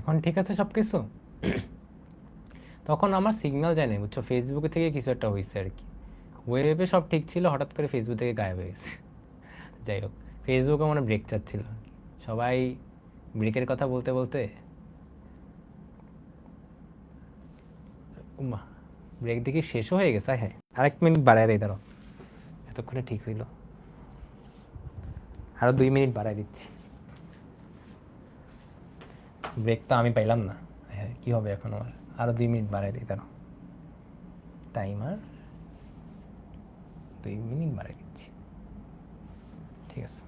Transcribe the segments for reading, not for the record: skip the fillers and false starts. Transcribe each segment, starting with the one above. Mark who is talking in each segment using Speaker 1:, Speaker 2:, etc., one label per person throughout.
Speaker 1: এখন ঠিক আছে সব কিছু। তখন আমার সিগন্যাল যায় না, বুঝছো, ফেসবুকে থেকে কিছু একটা হয়েছে আর কি। ওয়েবে সব ঠিক ছিল, হঠাৎ করে ফেসবুক থেকে গায়েব হয়ে গেছে। যাই হোক, ফেসবুকে মানে ব্রেক চাচ্ছিল, সবাই ব্রেকের কথা বলতে বলতে ব্রেক দেখি শেষও হয়ে গেছে। হ্যাঁ, আরেক মিনিট বাড়ায় দেয়, দাঁড়ো, এতক্ষণে ঠিক হইল, আরো 2 মিনিট বাড়ায় দিচ্ছি। ব্রেক তো আমি পাইলাম না। হ্যাঁ, কি হবে এখন আমার, আরো 2 মিনিট বাড়ায় দিই, দাঁড়ো, টাইমার 2 মিনিট বাড়ায় দিচ্ছি। ঠিক আছে।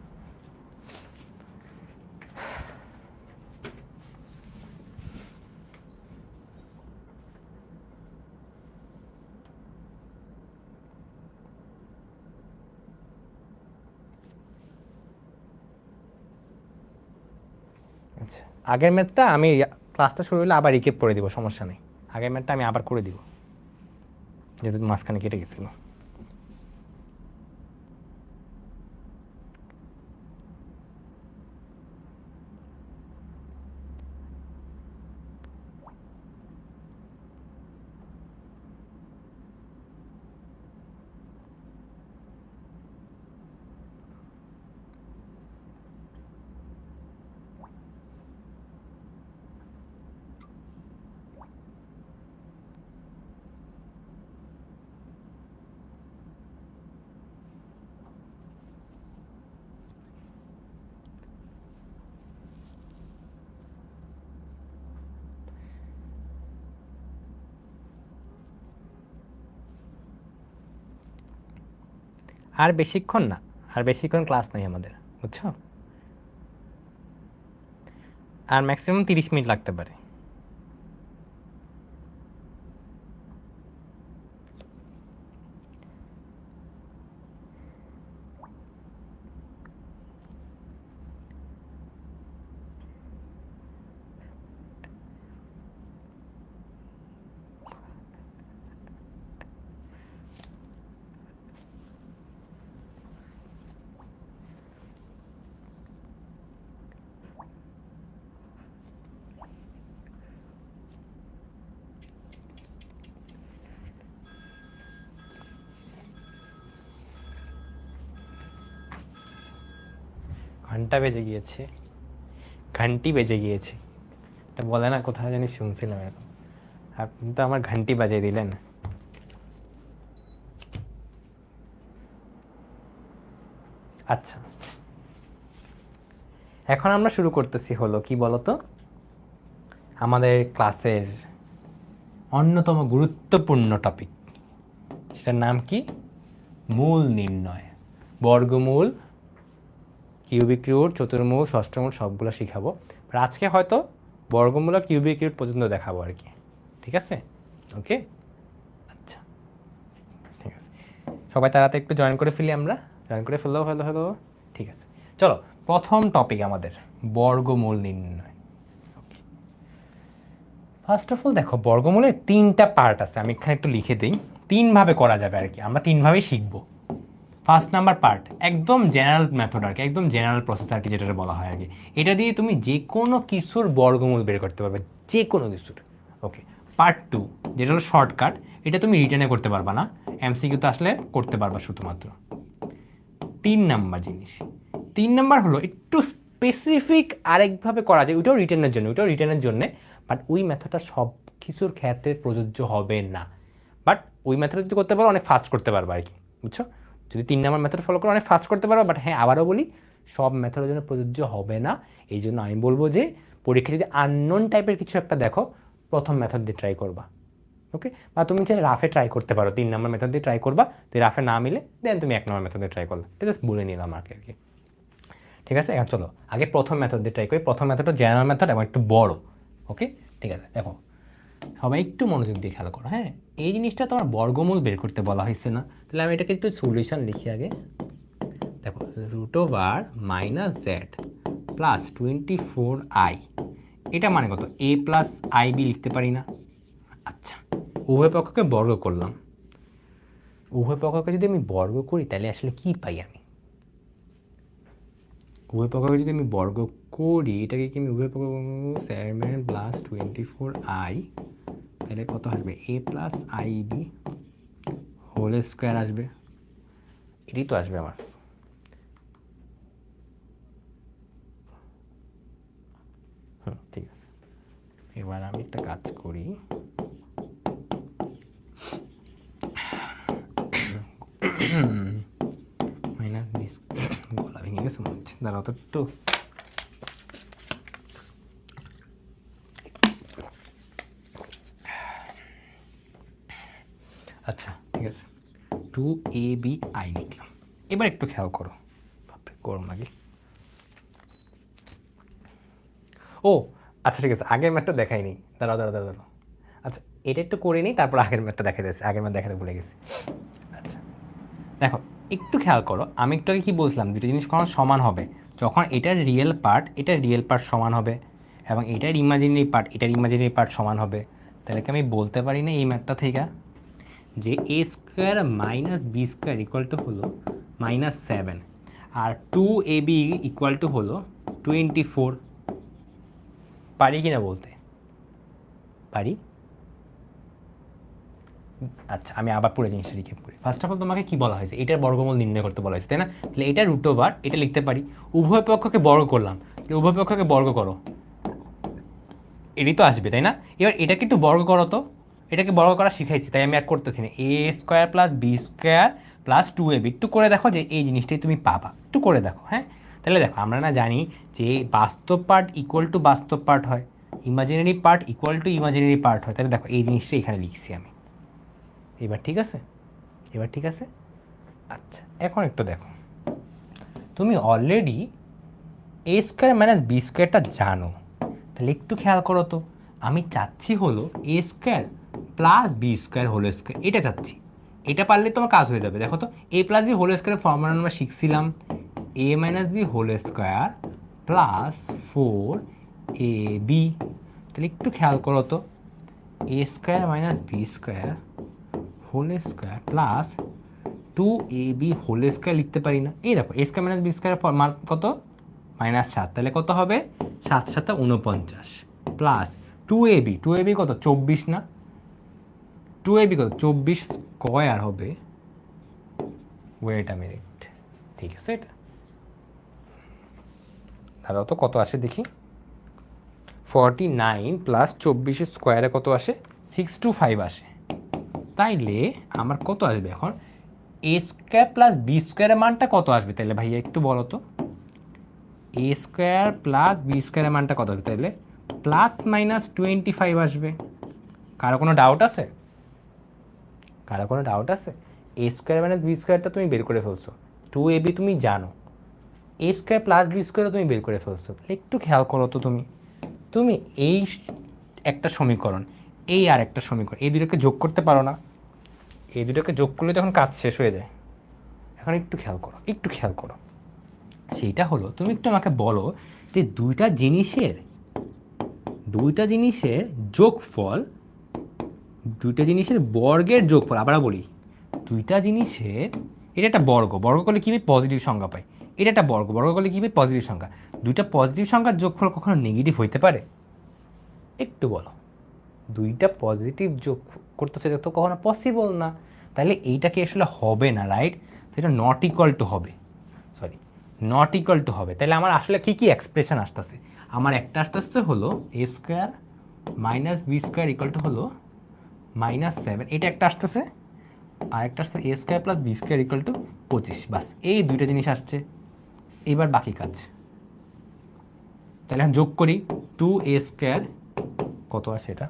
Speaker 1: আচ্ছা, আগের ম্যাথটা আমি ক্লাসটা শুরু হলে আবার রিকেপ করে দিব, সমস্যা নেই। আগের ম্যাথটা আমি আবার করে দিব, যেহেতু মাঝখানে কেটে গেছিলো। আর বেশিক্ষণ না, আর বেশিক্ষণ ক্লাস নাই আমাদের, বুঝছো, আর ম্যাক্সিমাম 30 মিনিট লাগতে পারে। ঘন্টা বেজে গিয়েছে, ঘন্টি বেজে গিয়েছে, এটা বলে না, কোথায় জানি শুনছিলাম এখন। আপনি তো আমার ঘন্টি বাজিয়ে দিলেন। আচ্ছা, এখন আমরা শুরু করতেছি হলো কি বলতো, আমাদের ক্লাসের অন্যতম গুরুত্বপূর্ণ টপিক, সেটার নাম কি, মূল নির্ণয়। বর্গমূল, কিউবিক রুট, চতুর্মূল, ষষ্ঠমূল সবগুলো শিখাবো। আর আজকে হয়তো বর্গমূল আর কিউবিক রুট পর্যন্ত দেখাবো আর কি, ঠিক আছে? ওকে, আচ্ছা, ঠিক আছে। সবাই তাড়াতাড়ি একটু জয়েন করে ফেলি, আমরা জয়েন করে ফেললেও হলো হলো। ঠিক আছে, চলো, প্রথম টপিক আমাদের বর্গমূল নির্ণয়। ফার্স্ট অফ অল দেখো, বর্গমূলের 3টা পার্ট আছে, আমি এখানে একটু লিখে দিই। 3ভাবে করা যাবে আর কি, আমরা 3ভাবেই শিখবো। ফার্স্ট নাম্বার পার্ট একদম জেনারেল মেথড আর কি, একদম জেনারেল প্রসেস আর কি, যেটা বলা হয় আর কি। এটা দিয়ে তুমি যে কোনো কিছুর বর্গমূল বের করতে পারবে, যে কোনো কিছুর। ওকে, পার্ট 2 যেটা হলো শর্টকাট, এটা তুমি রিটার্নে করতে পারবা না, এমসিকিউতে আসলে করতে পারবা শুধুমাত্র। 3 নাম্বার জিনিস, 3 নাম্বার হলো একটু স্পেসিফিক আরেকভাবে করা যায়, ওইটাও রিটার্নের জন্য, ওইটাও রিটার্নের জন্য, বাট ওই মেথডটা সব কিছুর ক্ষেত্রে প্রযোজ্য হবে না। বাট ওই মেথড যদি করতে পারো, অনেক ফাস্ট করতে পারবা আর কি, বুঝছো? যদি 3 নাম্বার মেথড ফলো করো, অনেক ফাস্ট করতে পারো। বাট হ্যাঁ, আবারও বলি, সব মেথডের জন্য প্রযোজ্য হবে না। এই জন্য আমি বলবো যে পরীক্ষা যদি আননোন টাইপের কিছু একটা দেখো, প্রথম মেথড দিয়ে ট্রাই করবা। ওকে, বা তুমি চাইলে রাফে ট্রাই করতে পারো, 3 নাম্বার মেথড দিয়ে ট্রাই করবা, তো রাফে না মিলে দেন তুমি 1 নাম্বার মেথড দিয়ে ট্রাই করলে, এটা জাস্ট বলে নিলাম আর কি। ঠিক আছে, এখন চলো আগে প্রথম মেথড দিয়ে ট্রাই করি। প্রথম মেথডটা জেনারেল মেথড এবং একটু বড়। ওকে, ঠিক আছে, দেখো সবাই একটু মনোযোগ দিয়ে খেয়াল করো। হ্যাঁ, এই জিনিসটা তোমার বর্গমূল বের করতে বলা হয়েছে না, তাহলে আমি এটাকে একটু সলিউশন লিখি আগে। দেখো, √/-z+24i, এটা মানে কত, a+ib লিখতে পারি না? আচ্ছা, উভয় পক্ষকে বর্গ করলাম। উভয় পক্ষকে যদি আমি বর্গ করি, তাহলে আসলে কি পাই আমি? উভয় পক্ষকে যদি আমি বর্গ করি, এটাকে কি আমি উভয় পক্ষ 7 প্লাস 24i, তাহলে কত আসবে a plus I B whole square আসবে। এটাই তো আসবে আমার। ঠিক আছে, এবার আমি একটা কাজ করি, মাইনাস বিশ, গলা ভেঙে গেছে মনে হচ্ছে, দাঁড়াও তো একটু। আচ্ছা ঠিক আছে, 2abi লিখলাম। এবার একটু খেয়াল করো, বাপরে গরম লাগে। ও আচ্ছা ঠিক আছে, আগের ম্যাথটা দেখাইনি, দাঁড়াও দাঁড়াও দাঁড়াও দাঁড়াও। আচ্ছা এটা একটু করে নিই, তারপর আগের ম্যাথটা দেখা যাচ্ছে, আগের ম্যাথ দেখাতে ভুলে গেছি। আচ্ছা দেখো, একটু খেয়াল করো, আমি একটু আগে কী বলছিলাম, দুটো জিনিস কখনো সমান হবে যখন এটার রিয়েল পার্ট সমান হবে, এবং এটার ইমাজিনারি পার্ট সমান হবে। তাহলে কি আমি বলতে পারি না এই ম্যাথটা থেকে যে A square minus B square equal to হলো -7, আর 2ab ইকুয়াল টু হলো 24। পারি কি না বলতে পারি? আচ্ছা আমি আবার পুরো জিনিসটা রিক্যাপ করি। ফার্স্ট অফ অল তোমাকে কি বলা হয়েছে, এটার বর্গমূল নির্ণয় করতে বলা হয়েছে, তাই না? তাহলে এটা রুট ওভার, এটা লিখতে পারি। উভয় পক্ষকে বর্গ করলাম, উভয় পক্ষকে বর্গ করো, এটাই তো আসবে, তাই না? এবার এটাকে একটু বর্গ করো তো, এটাকে বর্গ করা শিখাইছি তাই আমি আর করতেছি না। A square plus B square plus 2ab, একটু করে দেখো যে এই জিনিসটাই তুমি পাবা, একটু করে দেখো। হ্যাঁ তাহলে দেখো, আমরা না জানি যে বাস্তব পার্ট ইকুয়াল টু বাস্তব পার্ট হয়, imaginary part equal two imaginary part হয়। তাহলে দেখো এই জিনিসটা এখানে লিখছি আমি। এবার ঠিক আছে, এবার ঠিক আছে। আচ্ছা এখন একটু দেখো, তুমি অলরেডি এ স্কোয়ার মাইনাস বি স্কোয়ারটা জানো, তাহলে একটু খেয়াল করো তো, আমি চাচ্ছি হলো A square plus B square whole square, এটা চাচ্ছি। এটা পারলে তোমার কাজ হয়ে যাবে। দেখো তো, এ প্লাস বি হোল স্কোয়ারের ফর্মুলা আমরা শিখছিলাম, A minus B whole square plus 4ab। তাহলে একটু খেয়াল করো তো, A square minus B square whole square plus 2ab whole square লিখতে পারি না? এই দেখো, A square minus B square মান কত? -7, তাহলে কত হবে? 7 7 49 প্লাস 2ab কত? 24 না? 2ab কত? 24 স্কোয়ার হবে, ওয়েট আ মিনিট, ঠিক আছে, এটা দাঁড়াও তো কত আসে দেখি। 49 প্লাস 24 স্কোয়ারে কত আসে? 625 আসে। তাইলে আমার কত আসবে এখন? এ স্কোয়ার প্লাস বি স্কোয়ারের মানটা কত আসবে তাহলে ভাইয়া একটু বলো তো? এ স্কোয়ার প্লাস বি স্কোয়ারের মানটা কত হবে তাহলে? +-25 আসবে। কারো কোনো ডাউট আছে? কারো কোনো ডাউট আছে? এ স্কোয়ার মাইনাস বি স্কোয়ারটা তুমি বের করে ফেলছো, 2ab তুমি জানো, এ স্কোয়ার প্লাস বি স্কোয়ারও তুমি বের করে ফেলছো। একটু খেয়াল করো তো, তুমি এই একটা সমীকরণ, এই আর একটা সমীকরণ, এই দুটোকে যোগ করতে পারো না? এই দুটোকে যোগ করলে তখন কাজ শেষ হয়ে যায়। এখন একটু খেয়াল করো, একটু খেয়াল করো, সেইটা হলো তুমি একটু আমাকে বলো যে দুইটা জিনিসের যোগফল, দুইটা জিনিসের বর্গের যোগফল, আবার বলি দুইটা জিনিসের, এটা একটা বর্গ করলে কী হবে? পজিটিভ সংখ্যা পাই। এটা একটা বর্গ করলে কী হবে? পজিটিভ সংখ্যা। দুইটা পজিটিভ সংখ্যার যোগফল কখনো নেগেটিভ হইতে পারে? একটু বলো। দুইটা পজিটিভ যোগ করতেছে তো কখনো পসিবল না, তাহলে এইটাকে আসলে হবে না, রাইট? সেটা নট ইকুয়াল টু হবে, সরি নট ইকুয়াল টু হবে। তাহলে আমার আসলে কী এক্সপ্রেশন আসতেছে? আমার একটা আসতেছে হলো A square minus B square equal to হলো -7, এটা একটা আসতেছে, আর একটা আসছে A square plus B square equal to 25। বাস এই দুইটা জিনিস আসছে। এবার বাকি কাজ, তাহলে এখন যোগ করি। 2a স্কোয়ার কত আছে এটা?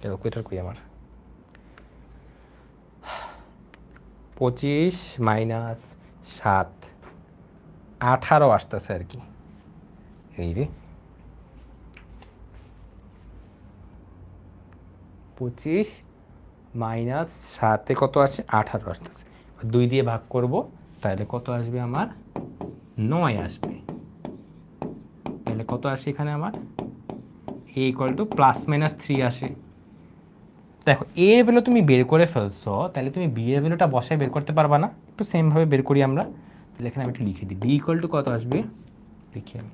Speaker 1: ক্যালকুলেটর করি আমার। 25 মাইনাস 7 18 আসতেছে আর কি। এই রে, 25 মাইনাস 7 কত আসে? 18 আসতেছে। 2 দিয়ে ভাগ করব, তাহলে কত আসবে আমার? 9 আসবে। তাহলে কত আসে এখানে আমার? a ইকুয়াল টু +-3 আসে। দেখো এ এর ভ্যালু তুমি বের করে ফেলছো, তাহলে তুমি বি এর ভ্যালুটা বসায় বের করতে পারবা না? একটু সেমভাবে বের করি আমরা। তাহলে এখানে আমি একটু লিখে দিই বি ইকুয়াল টু কত আসবে, লিখি আমি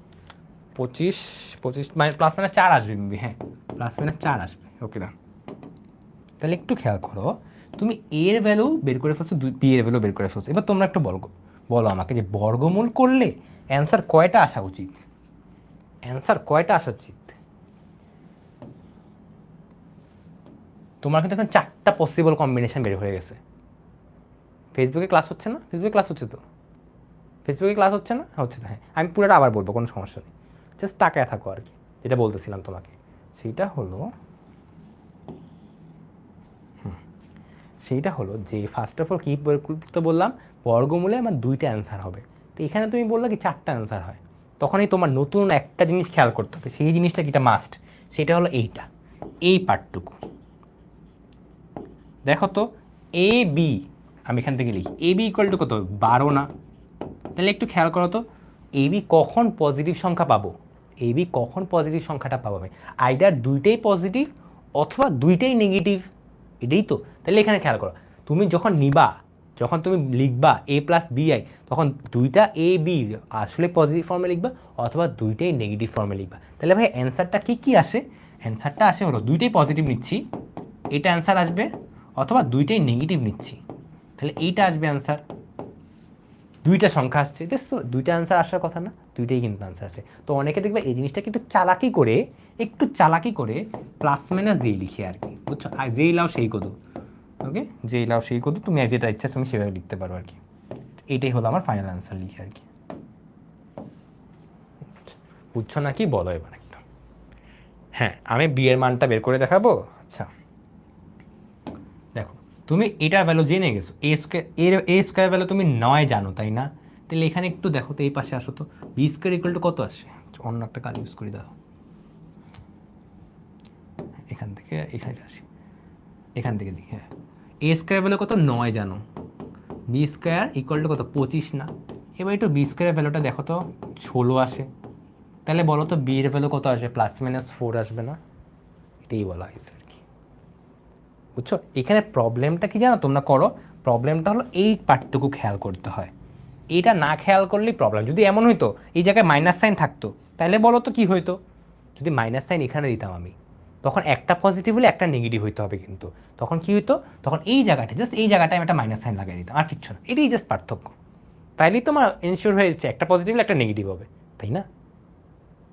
Speaker 1: 25, 25 মানে প্লাস মাইনাস 4 আসবে মেবি, হ্যাঁ প্লাস মাইনাস 4 আসবে। ওকে না, তাহলে একটু খেয়াল করো, তুমি এর ভ্যালু বের করে ফেলছো, বি এর ভ্যালু বের করে ফেলছো। এবার তোমরা একটু বলো আমাকে যে বর্গমূল করলে অ্যান্সার কয়টা আসা উচিত, অ্যান্সার কয়টা আসা উচিত? তোমার কিন্তু এখন 4টা পসিবল কম্বিনেশন বের হয়ে গেছে। ফেসবুকে ক্লাস হচ্ছে না? ফেসবুকে ক্লাস হচ্ছে তো, ফেসবুকে ক্লাস হচ্ছে না? হচ্ছে তো, হ্যাঁ আমি পুরোটা আবার বলবো, কোনো সমস্যা নেই, জাস্ট তাকায় থাকো আর কি। যেটা বলতেছিলাম তোমাকে সেইটা হলো, সেইটা হলো যে ফার্স্ট অফ অল কী করতে বললাম, বর্গমূলে আমার 2টা অ্যান্সার হবে। তো এখানে তুমি বললে কি 4টা অ্যান্সার হয়, তখনই তোমার নতুন একটা জিনিস খেয়াল করতে হবে। সেই জিনিসটা কিটা মাস্ট, সেটা হলো এইটা, এই পার্টটুকু দেখো তো, এ বি, আমি এখান থেকে লিখি এ বি ইকুয়াল টু কত, 12 না? তাহলে একটু খেয়াল করো তো, এ বি কখন পজিটিভ সংখ্যা পাবো, এ বি কখন পজিটিভ সংখ্যাটা পাবো আমি, আইদার 2টাই পজিটিভ অথবা 2টাই নেগেটিভ, এটাই তো। তাহলে এখানে খেয়াল করো, তুমি যখন নিবা, যখন তুমি লিখবা এ প্লাস বি আই, তখন 2টা এ বি আসলে পজিটিভ ফর্মে লিখবা অথবা 2টাই নেগেটিভ ফর্মে লিখবা। তাহলে ভাই অ্যান্সারটা কি আসে, অ্যান্সারটা আসে হলো 2টাই পজিটিভ নিচ্ছি, এটা অ্যান্সার আসবে, অথবা 2টাই নেগেটিভ নিচ্ছি, তাহলে এইটা আসবে অ্যান্সার। 2টা সংখ্যা আসছে, দেখছো 2টা অ্যান্সার আসার কথা না, 2টাই কিন্তু অ্যান্সার আসছে। তো অনেকে দেখবে এই জিনিসটাকে একটু চালাকি করে প্লাস মাইনাস দিয়ে লিখে আর কি, বুঝছো? আর যেই লাও সেই কদু, ওকে যেই লাও সেই কদু, তুমি যেটা ইচ্ছা তুমি সেভাবে লিখতে পারো আর কি। এইটাই হলো আমার ফাইনাল অ্যান্সার লিখে আর কি। বুঝছো নাকি বলো এবার একটু। হ্যাঁ আমি বি এর মানটা বের করে দেখাবো। আচ্ছা দেখো, তুমি এটার ভ্যালু জেনে গেছো, এ স্কোয়ার ভ্যালু তুমি 9 জানো তাই না? তাহলে এখানে একটু দেখো তো, এই পাশে আসো তো, বি স্কোয়ার ইকুয়াল টু কত আসে, অন্য একটা কাজ ইউজ করে দাও, এখান থেকে এখানে আসি, এখান থেকে দেখি, হ্যাঁ এ স্কোয়ার ভ্যালু কত 9 জানো, বি স্কোয়ার ইকুয়াল টু কত 25 না? এবার একটু বি স্কোয়ারের ভ্যালুটা দেখো তো, 16 আসে। তাহলে বলো তো বি এর ভ্যালু কত আসবে, প্লাস মাইনাস 4 আসবে না? এটাই বলা হয়েছে আর কি, বুঝছো? এখানে প্রবলেমটা কি জানো তোমরা করো, প্রবলেমটা হলো এই পার্টটুকু খেয়াল করতে হয়, এটা না খেয়াল করলেই প্রবলেম। যদি এমন হইতো এই জায়গায় মাইনাস সাইন থাকতো, তাহলে বলো তো কী হইতো, যদি মাইনাস সাইন এখানে দিতাম আমি, তখন একটা পজিটিভ হলে একটা নেগেটিভ হইতে হবে, কিন্তু তখন কি হইতো, তখন এই জায়গাটা জাস্ট এই জায়গাটায় আমি একটা মাইনাস সাইন লাগিয়ে দিতাম, আর কিচ্ছু না, এটাই জাস্ট পার্থক্য। তাইলেই তোমার এনশিওর হয়ে যাচ্ছে একটা পজিটিভ হলে একটা নেগেটিভ হবে, তাই না?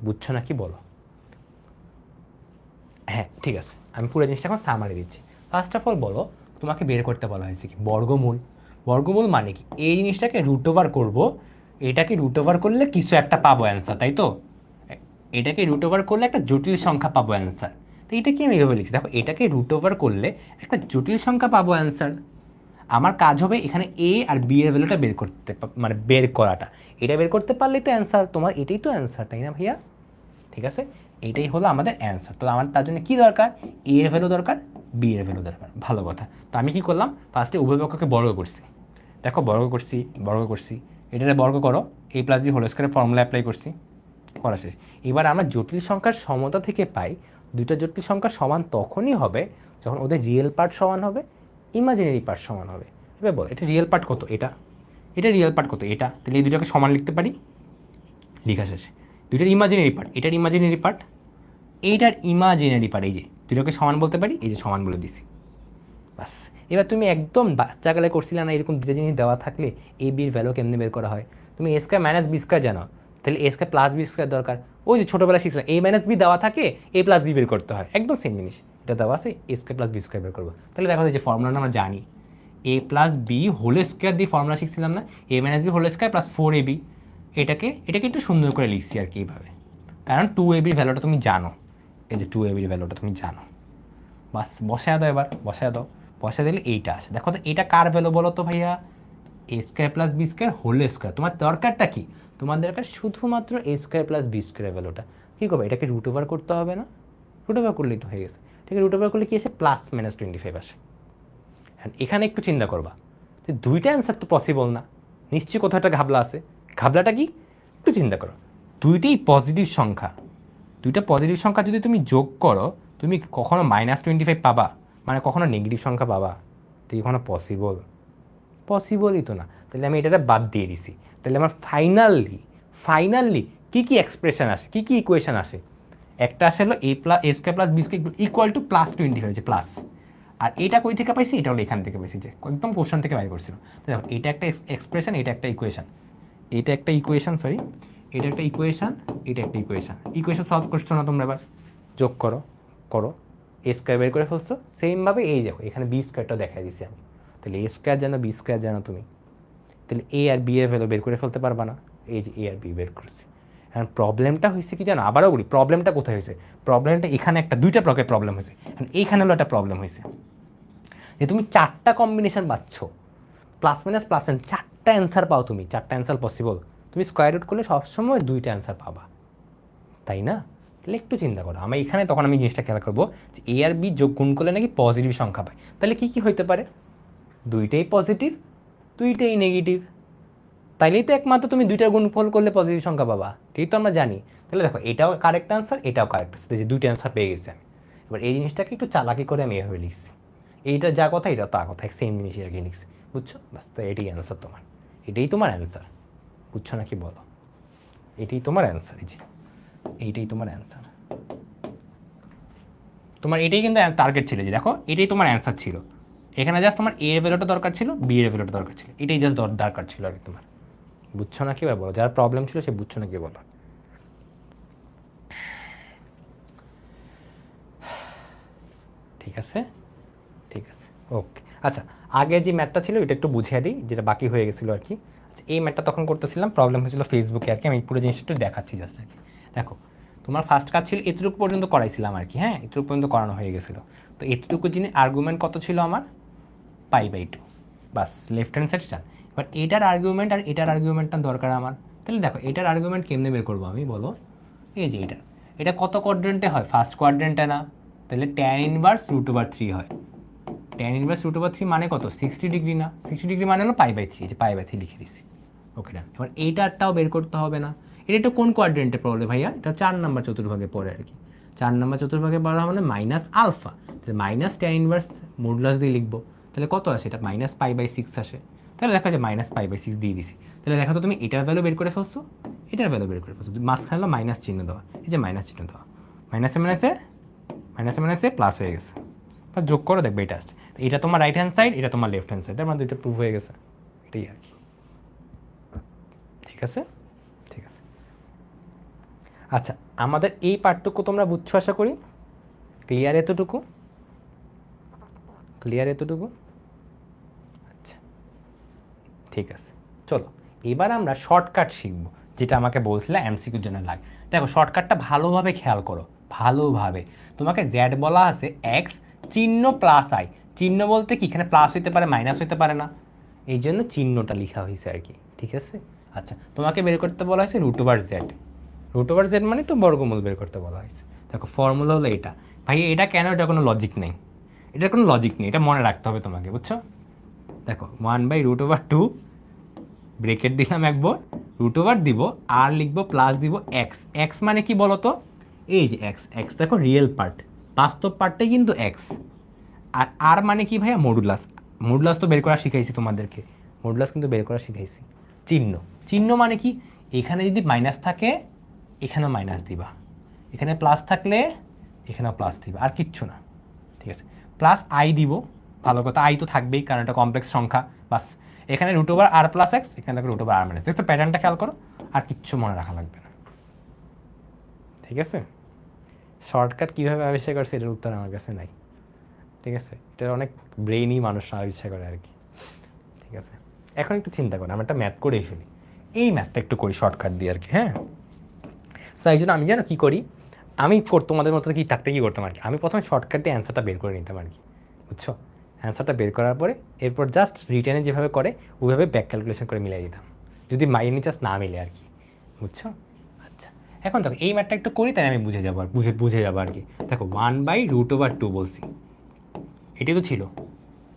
Speaker 1: বুঝছো না কি বলো? হ্যাঁ ঠিক আছে, আমি পুরো জিনিসটা এখন সামারি দিচ্ছি। ফার্স্ট অফ অল বলো, তোমাকে বের করতে বলা হয়েছে কি বর্গমূল। বর্গমূল মানে কি, এই জিনিসটাকে রুট ওভার করবো, এটাকে রুট ওভার করলে কিছু একটা পাবো অ্যান্সার, তাই তো? এটাকে রুট ওভার করলে একটা জটিল সংখ্যা পাবো অ্যান্সার। তো এটা কি আমি এভাবে লিখছি, দেখো এটাকে রুট ওভার করলে একটা জটিল সংখ্যা পাবো অ্যান্সার। আমার কাজ হবে এখানে এ আর বি এর ভ্যালুটা বের করতে, মানে বের করাটা, এটা বের করতে পারলেই তো অ্যান্সার, তোমার এটাই তো অ্যান্সার, তাই না ভাইয়া? ঠিক আছে, এইটাই হলো আমাদের অ্যান্সার। তো আমার তার জন্য কী দরকার, এ এর ভ্যালু দরকার, বি এর ভ্যালু দরকার, ভালো কথা। তো আমি কী করলাম, ফার্স্টে উভয় পক্ষকে বর্গ করছি, দেখো বর্গ করছি, এটারে বর্গ করো, এ প্লাস বি হোল স্কয়ারের ফর্মুলা অ্যাপ্লাই করছি, করা শেষ। এবার আমরা জটিল সংখ্যার সমতা থেকে পাই, দুইটা জটিল সংখ্যা সমান তখনই হবে যখন ওদের রিয়েল পার্ট সমান হবে, ইমাজিনারি পার্ট সমান হবে। এবার বল এটা রিয়েল পার্ট কত, এটা রিয়েল পার্ট কত, এটা, তাহলে এই দুটোকে সমান লিখতে পারি, লেখা শেষ। দুইটার ইমাজিনারি পার্ট, এটার ইমাজিনারি পার্ট, এইটার ইমাজিনারি পার্ট, এই যে দুটোকে সমান বলতে পারি, এই যে সমান বলে দিছি, বাস। এবার তুমি একদম বাচ্চাকালে করছিলে না, এরকম দুটো জিনিস দেওয়া থাকলে এ বির ভ্যালু কেমনে বের করা হয়, তুমি এ স্কোয়ার মাইনাস বি স্কোয়ার জানো, তাহলে এ স্কোয়ার প্লাস বি স্কোয়ার দরকার, ওই যে ছোটোবেলায় শিখছিলাম এ মাইনাস বি দেওয়া থাকে, এ প্লাস বি বের করতে হয়, একদম সেম জিনিস, এটা দেওয়া আছে A square plus B square বের করবো। তাহলে দেখো যে ফর্মুলাটা আমরা জানি, A plus B whole square দিয়ে ফর্মুলা শিখছিলাম না, A minus B whole square plus 4ab, এটাকে একটু সুন্দর করে লিখছি আর কি এইভাবে, কারণ 2ab ভ্যালুটা তুমি জানো, এই যে 2ab ভ্যালুটা তুমি জানো, বাস বসায় দাও, এবার বসায় দিলে এইটা আসে। দেখো তো এটা কার ভ্যালু বলো তো ভাইয়া, A square plus B square whole square. তোমার দরকারটা কি, তোমার দরকার শুধুমাত্র A square plus B square ভ্যালুটা। কী করবে, এটাকে রুট ওভার করতে হবে না, রুট ওভার করলেই তো হয়ে গেছে। ঠিক আছে, রুট ওভার করলে কী আসে, প্লাস মাইনাস 25 আসে। হ্যাঁ এখানে একটু চিন্তা করবা যে দুইটা অ্যান্সার তো পসিবল না, নিশ্চয়ই কোথাও একটা ঘাবলা আছে। ঘাবলাটা কি, একটু চিন্তা করো, দুইটাই পজিটিভ সংখ্যা, দুইটা পজিটিভ সংখ্যা যদি তুমি যোগ করো, তুমি কখনো -25 পাবা, মানে কখনো নেগেটিভ সংখ্যা পাবা? তো কখনো পসিবলই তো না। তাহলে আমি এটা বাদ দিয়ে দিছি। তাহলে আমার ফাইনালি কী এক্সপ্রেশন আসে, কী ইকুয়েশন আসে? একটা আসে হলো a square plus B square equal to +20 হয়েছে প্লাস, আর এটা কই থেকে পাইছি? এটা হলো এখান থেকে পাইছি, যে একদম কোশ্চেন থেকে বাইর করছিল। তো দেখো এটা একটা এক্সপ্রেশন, এটা একটা ইকুয়েশন, এটা একটা ইকুয়েশন ইকুয়েশন সলভ করছো না তোমরা? এবার যোগ করো এ স্কোয়ার বের করে ফেলছো। সেমভাবে এই দেখো এখানে বি স্কোয়ারটা দেখাই দিচ্ছি আমি। তাহলে এ স্কোয়ার জানো, বি স্কোয়ার জানো তুমি, তাহলে এ আর বি এর ভ্যালু বের করে ফেলতে পারবা না? এই যে এ আর বি বের করেছি। এখন প্রবলেমটা হয়েছে কি জানো? আবারও বলি, প্রবলেমটা কোথায় হয়েছে? প্রবলেমটা এখানে একটা দুইটা ব্লকের প্রবলেম হয়েছে। এখন এইখানে হলো একটা প্রবলেম হয়েছে যে তুমি 4টা কম্বিনেশন পাচ্ছ, প্লাস মাইনাস 4টা অ্যান্সার পাও তুমি, 4টা অ্যান্সার পসিবল। তুমি স্কোয়ার রুট করলে সবসময় 2টা অ্যান্সার পাবা, তাই না? তাহলে একটু চিন্তা করো। তখন আমি জিনিসটা খেয়াল করবো যে এ আর বি যোগ গুণ করলে নাকি পজিটিভ সংখ্যা পায়। তাহলে কি হইতে পারে? 2টাই পজিটিভ, 2টাই নেগেটিভ। তাইলেই তো একমাত্র তুমি 2টার গুণফল করলে পজিটিভ সংখ্যা পাবা, ঠিক তো আমরা জানি। তাহলে দেখো এটাও কারেক্ট আনসার, এটাও কারেক্ট আনসার, যে 2টা অ্যান্সার পেয়ে গেছি আমি। এবার এই জিনিসটাকে একটু চালাকি করে আমি এভাবে লিখছি, এইটা যা কথা এটা তা কথা, সেম জিনিসই আর কি লিখছি, বুঝছো? বাস, তো এটাই অ্যান্সার তোমার, এটাই তোমার অ্যান্সার, বুঝছো নাকি বলো? এটাই তোমার অ্যান্সার, এই যে এইটাই তোমার অ্যান্সার। তোমার এটাই কিন্তু টার্গেট ছিল, যে দেখো এটাই তোমার অ্যান্সার ছিল। এখানে জাস্ট তোমার এ এর ভ্যালুটা দরকার ছিল, বি এর ভ্যালুটা দরকার ছিল, এটাই জাস্ট দরকার ছিল আর কি তোমার। বুঝছো না কি বলো? যার প্রবলেম ছিল সে বুঝছো না কি বলো? ঠিক আছে, ওকে। আচ্ছা, আগে যে ম্যাথটা ছিল এটা একটু বুঝিয়ে দিই, যেটা বাকি হয়ে গেছিলো আর কি। আচ্ছা, এই ম্যাথটা তখন করতেছিলাম, প্রবলেম হয়েছিল ফেসবুকে আর কি। আমি পুরো জিনিসটা একটু দেখাচ্ছি জাস্ট আর কি। দেখো, তোমার ফার্স্ট কাজ ছিল এতটুকু পর্যন্ত করাইছিলাম আর কি, হ্যাঁ, এতটুকু পর্যন্ত করানো হয়ে গেছিলো। তো এতটুকু যিনি আর্গুমেন্ট কত ছিল আমার? π/2, বাস, লেফট হ্যান্ড সাইড টান। এবার এটার আর্গুমেন্ট আর এটার আর্গুমেন্টটা দরকার আমার। তাহলে দেখো এটার আর্গুমেন্ট কেমনে বের করবো আমি বলো? এই যে এটা কত কোয়াড্রেন্টে হয়? ফার্স্ট কোয়াড্রেন্টে না? তাহলে tan ইনভার্স √3 হয়। tan ইনভার্স √3 মানে কত? 60 ডিগ্রি না? 60 ডিগ্রি মানে হলো π/3, যে π/3 লিখে দিচ্ছি। ওকে, ডান। এবার এইটারটাও বের করতে হবে না? এটা কোন কোয়াড্রেন্টে পড়লে ভাইয়া? এটা 4 নাম্বার চতুর্ভাগে পড়ে আর কি। 4 নাম্বার চতুর্ভাগে পড়া মানে মাইনাস আলফা, তাহলে মাইনাস tan ইনভার্স মডুলাস দিয়ে লিখবো। তাহলে কত আসে? এটা -π/6 আসে। তাহলে দেখা যায় -π/6 দিয়ে দিছি। তাহলে দেখো তো তুমি এটার ভ্যালু বের করে ফেলছো, এটার ভ্যালু বের করে ফেলছো। মাঝখানে হলো মাইনাস চিহ্ন দেওয়া, এই যে মাইনাস চিহ্ন দেওয়া, মাইনাসে প্লাস হয়ে গেছে। যোগ করো, দেখবে এটা আসছে। এটা তোমার রাইট হ্যান্ড সাইড, এটা তোমার লেফট হ্যান্ড সাইড, তার মানে দুইটা প্রুভ হয়ে গেছে, এটাই আর কি। ঠিক আছে। আচ্ছা, আমাদের এই পার্টটুকু তোমরা বুঝছো আশা করি। ক্লিয়ার এতটুকু? আচ্ছা, ঠিক আছে। চলো এবার আমরা শর্টকাট শিখবো, যেটা আমাকে বলছিলে এমসিকিউর জন্য লাগে। দেখো শর্টকাটটা ভালোভাবে খেয়াল করো, ভালোভাবে। তোমাকে জেড বলা আছে এক্স, চিহ্ন প্লাস আই। চিহ্ন বলতে কি? এখানে প্লাস হইতে পারে, মাইনাস হইতে পারে না, এই জন্য চিহ্নটা লেখা হয়েছে আর কি, ঠিক আছে। আচ্ছা, তোমাকে বের করতে বলা হয়েছে √z মানে তো বর্গমূল বের করতে বলা হয়েছে। দেখো ফর্মুলা হলো এটা। ভাই এটা কেন? এটা কোনো লজিক নেই, এটা মনে রাখতে হবে তোমাকে, বুঝছো? দেখো 1/√2, ব্রেকেট দিলাম একবার, √, দিব আর লিখবো প্লাস দিব এক্স মানে কি বলো তো? এই যে এক্স দেখো রিয়েল পার্ট, বাস্তব পার্টটাই কিন্তু এক্স। আর মানে কি ভাইয়া? মডুলাস তো বের করা শিখাইছি তোমাদেরকে, কিন্তু বের করা শিখাইছি। চিহ্ন মানে কি? এখানে যদি মাইনাস থাকে এখানেও মাইনাস দিবা, এখানে প্লাস থাকলে এখানেও প্লাস দিবা, আর কিচ্ছু না, ঠিক আছে। প্লাস আই দিব, ভালো কথা, আই তো থাকবেই কারণ এটা কমপ্লেক্স সংখ্যা, বাস। এখানে √r + x, এখানে দেখো √r - দেখছো প্যাটার্নটা খেয়াল করো, আর কিচ্ছু মনে রাখা লাগবে না, ঠিক আছে। শর্টকাট কীভাবে আবিষ্কার করছে এটার উত্তর আমার কাছে নাই, ঠিক আছে। এটা অনেক ব্রেইনি মানুষ আবিষ্কার করে আর কি, ঠিক আছে। এখন একটু চিন্তা করো, আমি একটা ম্যাথ করেই ফেলি, এই ম্যাথটা একটু করি শর্টকাট দিয়ে আর কি, হ্যাঁ। তো এই জন্য আমি জানো কী করি, তোমাদের মতো কী করতাম আর কি, আমি প্রথমে শর্টকাট দিয়ে অ্যান্সারটা বের করে নিতাম আর কি, বুঝছো। অ্যান্সারটা বের করার পরে এরপর জাস্ট রিটেনে যেভাবে করে ওইভাবে ব্যাক ক্যালকুলেশন করে মিলাই দিতাম, যদি মাইনি জাস্ট না মিলে আর কি, বুঝছো। আচ্ছা, এখন দেখো এই ম্যাথটা একটু করি, তাই আমি বুঝে যাবো আর কি। দেখো 1/√2 বলছি, এটাই তো ছিল।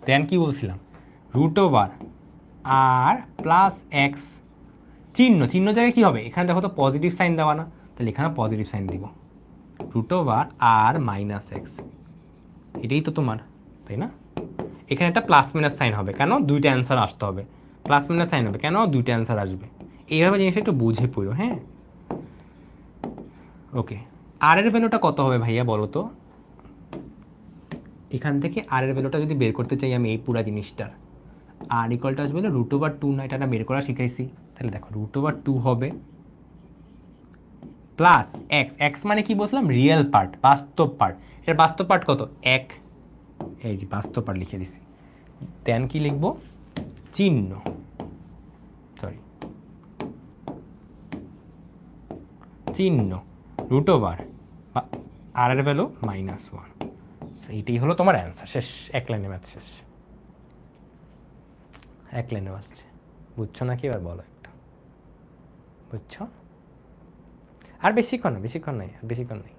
Speaker 1: দেন কি বলছিলাম? √r প্লাস এক্স, চিহ্ন জায়গায় কী হবে? এখানে দেখো তো পজিটিভ সাইন দেওয়া না, তাহলে এখানে পজিটিভ সাইন দিব, √r - x, এটাই তো তোমার, তাই না? এখানে একটা প্লাস মাইনাস সাইন হবে, কেন? দুইটা অ্যান্সার আসতে হবে, প্লাস মাইনাস সাইন হবে কেন? দুইটা অ্যান্সার আসবে, এইভাবে জিনিসটা একটু বুঝে পড়ো, হ্যাঁ। ওকে, আর এর ভ্যালুটা কত হবে ভাইয়া বলো তো? এখান থেকে আর এর ভ্যালুটা যদি বের করতে চাই আমি এই পুরো জিনিসটার, আর ইকুয়ালটা আসবে √2 না, এটা বের করা শিখাইছি। তাহলে দেখো √2 হবে প্লাস এক্স, এক্স মানে কি বলছিলাম? রিয়েল পার্ট, বাস্তব পার্ট। এর বাস্তব পার্ট কত? 1। এই যে বাস্তব পার্ট লিখে দিছি। দেন কি লিখবো? চিহ্ন, সরি চিহ্ন √, আর এর ভ্যালু -1। এইটাই হলো তোমার অ্যান্সার। শেষ, এক লাইনে ম্যাথ শেষ, এক লাইনে আসছে। বুঝছো নাকি? এবার বলো একটা, বুঝছো? আর বেশিক্ষণ না, বেশিক্ষণ নাই, আর বেশিক্ষণ নাই।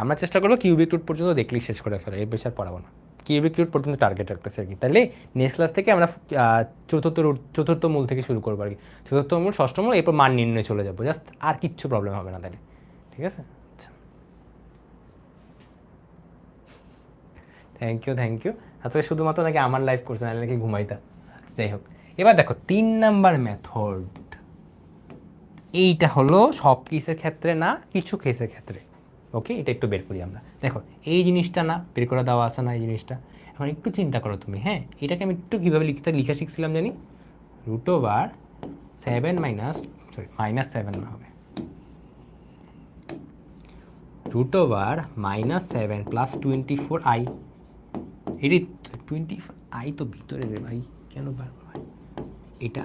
Speaker 1: আমরা চেষ্টা করবো কিউবিক রুট পর্যন্ত দেখলেই শেষ করে ফেলো, এর বেশি আর পড়াবো না। কিউবিক রুট পর্যন্ত টার্গেট রাখতেছে আর কি। তাহলে নেক্সট ক্লাস থেকে আমরা চতুর্থ মূল থেকে শুরু করবো আর কি। চতুর্থ মূল, ষষ্ঠ মূল, এরপর মান নির্ণয় চলে যাবো। জাস্ট আর কিচ্ছু প্রবলেম হবে না তাহলে, ঠিক আছে? আচ্ছা, থ্যাংক ইউ, থ্যাংক ইউ। আজকে শুধুমাত্র নাকি আমার লাইফ করছে, নাহলে নাকি ঘুমাইতা। যাই হোক, এবার দেখো 3 নাম্বার মেথড। এইটা হলো সব কেসের ক্ষেত্রে না, কিছু কেসের ক্ষেত্রে। ওকে, এটা একটু বের করি আমরা। দেখো এই জিনিসটা না বের করে দেওয়া আছে না, এই জিনিসটা। এখন একটু চিন্তা করো তুমি, হ্যাঁ, এটাকে আমি একটু কীভাবে লিখা শিখছিলাম জানি? √7 মাইনাস, সরি -7 না হবে, √-7 প্লাস 24i। এটি 24i তো ভিতরে রে ভাই, কেন বারবার ভাই? এটা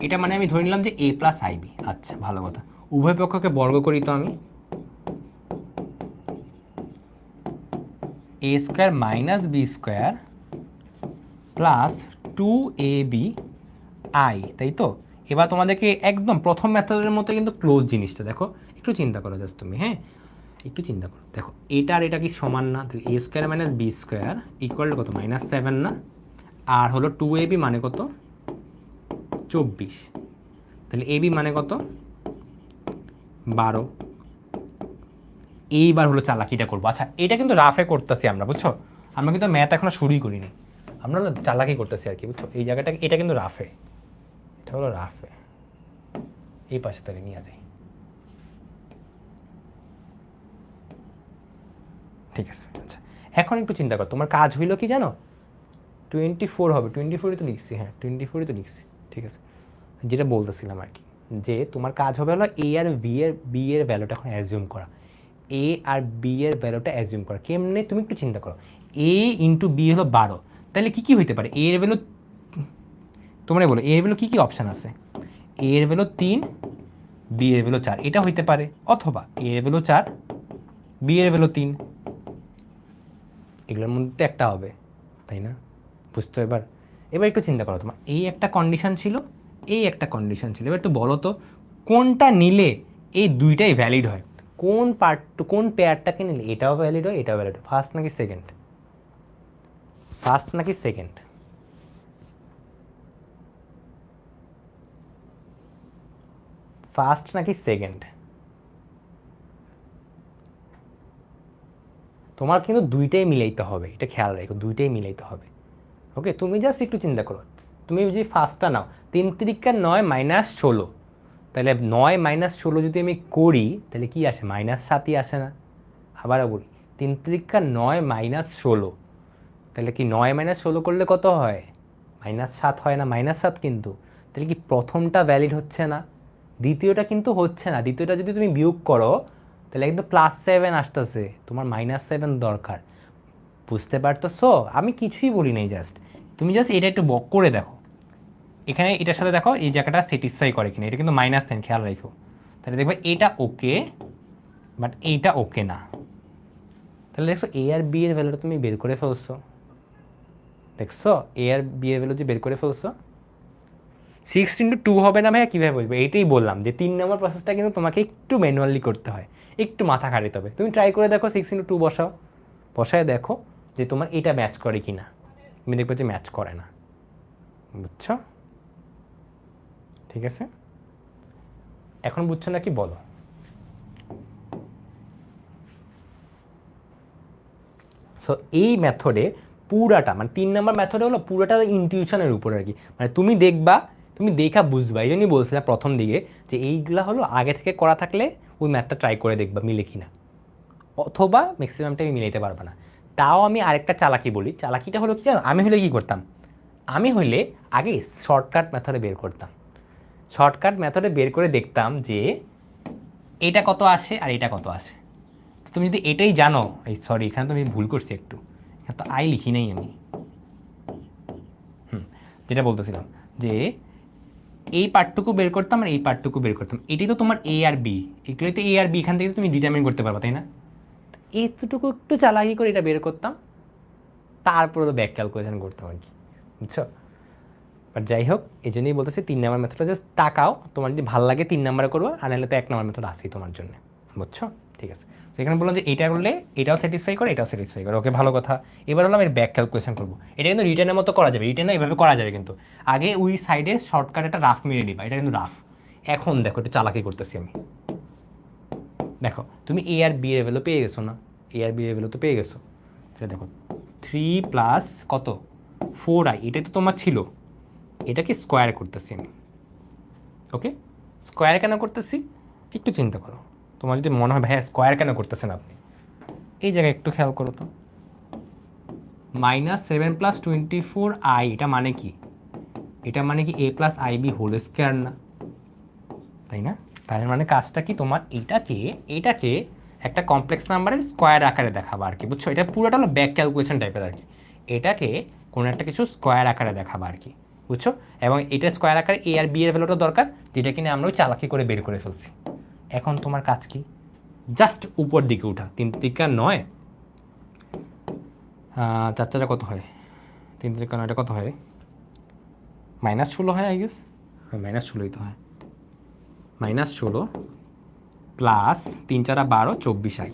Speaker 1: এটা মানে আমি ধরে নিলাম যে a প্লাস ib। আচ্ছা, ভালো কথা। উভয় পক্ষকে বর্গ করি তো আমি, a square minus b square plus 2ab i, তাই তো? এবার তোমাদেরকে একদম প্রথম মেথডের মতো কিন্তু ক্লোজ জিনিসটা দেখো, একটু চিন্তা করো জাস্ট তুমি, হ্যাঁ, একটু চিন্তা করো। দেখো এটা আর এটা কি সমান না? তাহলে a square minus b square equal কত? -7 না? আর হলো 2ab মানে কত? 24। তাহলে ab মানে কত? 12। এইবার হলো চালাকিটা করবো। আচ্ছা, এটা কিন্তু রাফে করতেছি আমরা, বুঝছো? আমরা কিন্তু ম্যাথ এখনো শুরুই করিনি, আমরা চালাকি করতেছি আর কি, বুঝছো? এই জায়গাটা, এটা কিন্তু রাফে, এটা হলো রাফে। এই পাশে তাহলে নিয়ে যাই, ঠিক আছে? আচ্ছা, এখন একটু চিন্তা করো, তোমার কাজ হইলো কি জানো? 24 হবে, 24ই তো লিখছি, হ্যাঁ 24ই তো লিখছি, ঠিক আছে? যেটা বলতেছিলাম আর কি, যে তোমার কাজ হবে হলো এ আর বি এর ভ্যালুটা এখন অ্যাজিউম করা। এ আর বি এর ভ্যালুটা অ্যাজিউম করা কেমনে? তুমি একটু চিন্তা করো, এ ইন্টু বি হলো 12, তাহলে কি কি হইতে পারে? এ এর ভ্যালু, তোমরা বলো এ এর ভ্যালু কি কি অপশান আছে? এ এর ভ্যালু 3, বি এর ভ্যালু 4, এটা হইতে পারে। অথবা এ এর ভ্যালু 4, বি এর ভ্যালু 3, এগুলোর মধ্যে একটা হবে, তাই না? বুঝতো এবার? এবার একটু চিন্তা করো, তোমার এই একটা কন্ডিশন ছিল, এই একটা কন্ডিশন ছিল। এবার একটু বলো তো কোনটা নিলে এই দুইটাই ভ্যালিড হয়? কোন কোন পেয়ারটাকে নিলে এটাও ভ্যালিড হয়, এটাও ভ্যালিড হয়? ফার্স্ট নাকি সেকেন্ড? ফার্স্ট নাকি সেকেন্ড? ফার্স্ট নাকি সেকেন্ড? তোমার কিন্তু দুইটাই মিলাইতে হবে, এটা খেয়াল রাখো, দুইটাই মিলাইতে হবে। ওকে, তুমি জাস্ট একটু চিন্তা করো, তুমি যদি ফার্স্টটা নাও, 3 × 9 - 16, তাহলে 9 - 16 যদি আমি করি তাহলে কি আসে? -7ই আসে না? আবারও বলি, 3 × 9 - 16, তাহলে কি 9 - 16 করলে কত হয়? -7 হয় না? -7 কিন্তু, তাহলে কি প্রথমটা ভ্যালিড হচ্ছে না? দ্বিতীয়টা কিন্তু হচ্ছে না। দ্বিতীয়টা যদি তুমি বিয়োগ করো তাহলে কিন্তু +7 আসতেছে, তোমার -7 দরকার। বুঝতে পারতেছো? আমি কিছুই বলি নাই, জাস্ট তুমি জাস্ট এটা একটু বক করে দেখো, এখানে এটার সাথে দেখো এই জায়গাটা স্যাটিসফাই করে কিনা। এটা কিন্তু -10, খেয়াল রাখো। তাহলে দেখবে এটা ওকে, বাট এইটা ওকে না। তাহলে দেখছো এ আর বি এর ভ্যালুটা তুমি বের করে ফেলছো, দেখছো এ আর বি এর ভ্যালু যে বের করে ফেলছো। 6 × 2 হবে না ভাইয়া? কীভাবে বলবো? এইটাই বললাম যে 3 নম্বর প্রসেসটা কিন্তু তোমাকে একটু ম্যানুয়ালি করতে হয়, একটু মাথা খাটাতে হবে। তুমি ট্রাই করে দেখো, 6 × 2 বসাও, বসায় দেখো যে তোমার এটা ম্যাচ করে কি না। তুমি দেখবে যে ম্যাচ করে না, বুঝছো? ঠিক আছে, এখন বুঝছো নাকি বলো? সো এই মেথডে পুরাটা মানে 3 নাম্বার মেথড হলো পুরাটা ইনটিউশনের উপর আর কি, মানে তুমি দেখবা, তুমি দেখা বুঝবা। এই জন্যই বলছিলাম প্রথম দিকে যে এইগুলা হলো আগে থেকে করা থাকলে ওই ম্যাথটা ট্রাই করে দেখবা মিলে কিনা, অথবা ম্যাক্সিমাম টাইম মিলাইতে পারবে না। তাও আমি আরেকটা চালাকি বলি, চালাকিটা হলো কি জানো, আমি হলে কি করতাম, আমি হইলে আগে শর্টকাট মেথডে বের করতাম, শর্টকাট মেথডে বের করে দেখতাম যে এটা কত আসে আর এটা কত আসে। তো তুমি যদি এটাই জানো, এই সরি এখানে তো আমি ভুল করছি একটু, এখানে তো আই লিখি নাই আমি, যেটা বলতেছিলাম যে এই পার্টটুকু বের করতাম আর এই পার্টটুকু বের করতাম, এটি তো তোমার এ আর বি, এগুলোই তো এ আর বি, এখান থেকে তুমি ডিটারমিন করতে পারবা তাই না। এইটুকু একটু চালাকি করে এটা বের করতাম, তারপরে তো ব্যাক ক্যালকুলেশন করতাম আর কি, বুঝছো। বাট যাই হোক, এই জন্যই বলতেছি 3 নাম্বার মেথডটা জাস্ট তাকাও, তোমার যদি ভালো লাগে 3 নাম্বারে করবো, আর নাহলে তো 1 নাম্বার মেথড আসেই তোমার জন্য, বুঝছো। ঠিক আছে, তো এখানে বললাম যে এটা করলে এটাও স্যাটিসফাই করে এটাও স্যাটিসফাই করে, ওকে ভালো কথা। এবার হলো আমি ব্যাক ক্যালকুলেশন করবো, এটা কিন্তু রিটার্নের মতো করা যাবে, রিটার্নও এভাবে করা যাবে, কিন্তু আগে ওই সাইডে শর্টকাট একটা রাফ মেরে নিবা, এটা কিন্তু রাফ। এখন দেখো এটা চালাকি করতেছি আমি, দেখো তুমি এ আর বি এর ভ্যালু পেয়ে গেছো না, এ আর বি এর ভ্যালু তো পেয়ে গেছো, তাহলে দেখো 3 প্লাস কত 4i, এটাই তো তোমার ছিল, এটাকে স্কোয়ার করতেছি আমি, ওকে। স্কোয়ার কেন করতেছি একটু চিন্তা করো, তোমার যদি মনে হয় ভাইয়া স্কোয়ার কেন করতেছেন আপনি, এই জায়গায় একটু খেয়াল করো তো, -7 + 24i, এটা মানে কি, এটা মানে কি a + ib হোল স্কোয়ার না, তাই না। তার মানে কাজটা কি, তোমার এটাকে একটা কমপ্লেক্স নাম্বারের স্কোয়ার আকারে দেখাবা আর কি, বুঝছো। এটা পুরোটা হলো ব্যাক ক্যালকুলেশন টাইপের আর কি, এটাকে কোনো একটা কিছু স্কোয়ার আকারে দেখাবা আর কি, বুঝছো। এবং এটা স্কোয়ার আকারে এ আর বি এর ভ্যালুটা দরকার, যেটা কিনা আমরা ওই চালাকি করে বের করে ফেলছি। এখন তোমার কাজ কি, জাস্ট উপর দিকে উঠা, 3 × 9, 4 কত হয়, 3 × 9 কত হয়, -16 হয় আই গেস, -16ই তো হয়, -16 প্লাস 3 × 4 = 12, 24i।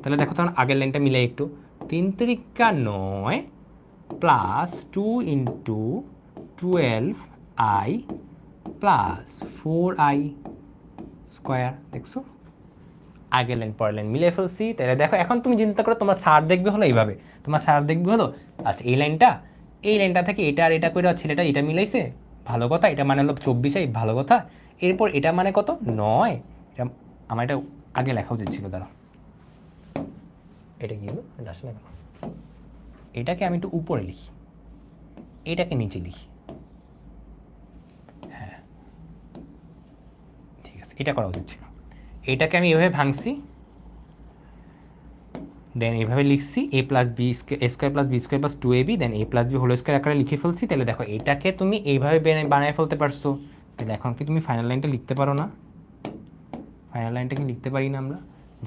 Speaker 1: তাহলে দেখো তখন আগের লাইনটা মিলে একটু, 3 × 9 plus 2 × 12i plus 4i square, দেখছো আগের লাইন পরের লাইন মিলে ফেলছি। তাহলে দেখো এখন তুমি চিন্তা করো, তোমার স্যার দেখবে হলো এইভাবে, তোমার স্যার দেখবে হলো আচ্ছা এই লাইনটা থেকে এটা আর এটা করে ছেলেটা এটা মিলাইছে, ভালো কথা, এটা মানে হলো 24i, ভালো কথা। এরপর এটা মানে কত 9, এটা আমার এটা আগে লেখা উচিত ছিল, দাঁড়াও এটা কি হলো, এটা আসলে কেন, এটাকে আমি একটু উপরে লিখি, এটাকে নিচে লিখি, হ্যাঁ ঠিক আছে, এটা করা উচিত ছিল। এটাকে আমি এভাবে ভাঙছি, দেন এইভাবে লিখছি a + b square + b square + 2ab, then a + b whole square আকারে লিখে ফেলছি। তাহলে দেখো এটাকে তুমি এইভাবে বানিয়ে ফেলতে পারছো। তাহলে এখন কি তুমি ফাইনাল লাইনটা লিখতে পারো না, ফাইনাল লাইনটা কি লিখতে পারি না আমরা,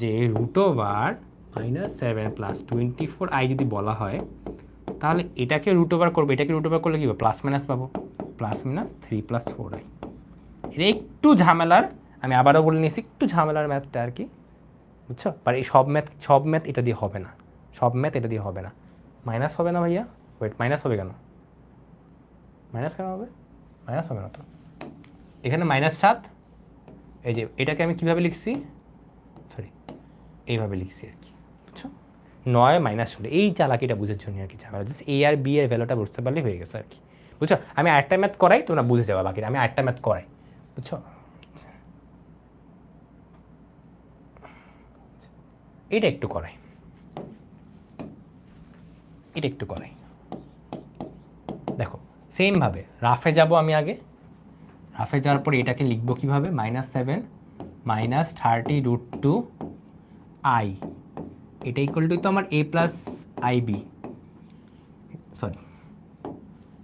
Speaker 1: যে √7 + 24i যদি বলা হয়, তাহলে এটাকে √, করবো, এটাকে √, করলে কি হবে, প্লাস মাইনাস পাবো, +-3 + 4i। এটা একটু ঝামেলার, আমি আবারও বলে নিয়েছি একটু ঝামেলার ম্যাথটা আর কি, বুঝছো। আর এই সব ম্যাথ এটা দিয়ে হবে না, সব ম্যাথ এটা দিয়ে হবে না। মাইনাস হবে না ভাইয়া, ওয়েট মাইনাস হবে কেন, মাইনাস কেন হবে, মাইনাস হবে না তো, এখানে -7, এই যে এটাকে আমি কীভাবে লিখছি, সরি এইভাবে লিখছি আর কি, বুঝছো। 9 -16, এই চালাকিটা বুঝার জন্য আর কি ঝামেলা, জাস্ট এ আর বি এর ভ্যালুটা বুঝতে পারলে হয়ে গেছে আর কি, বুঝছো। আমি আরেকটা ম্যাথ করাই, তোমরা বুঝে যাবা বাকিটা, আমি আরেকটা ম্যাথ করাই, বুঝছো। এটা একটু করাই, এটা একটু করাই, দেখো সেমভাবে রাফে যাব আমি আগে, রাফে যাওয়ার পর এটাকে লিখবো কীভাবে, -7 - 30√2i, এটা ইকুয়াল টু তো আমার a + ib, সরি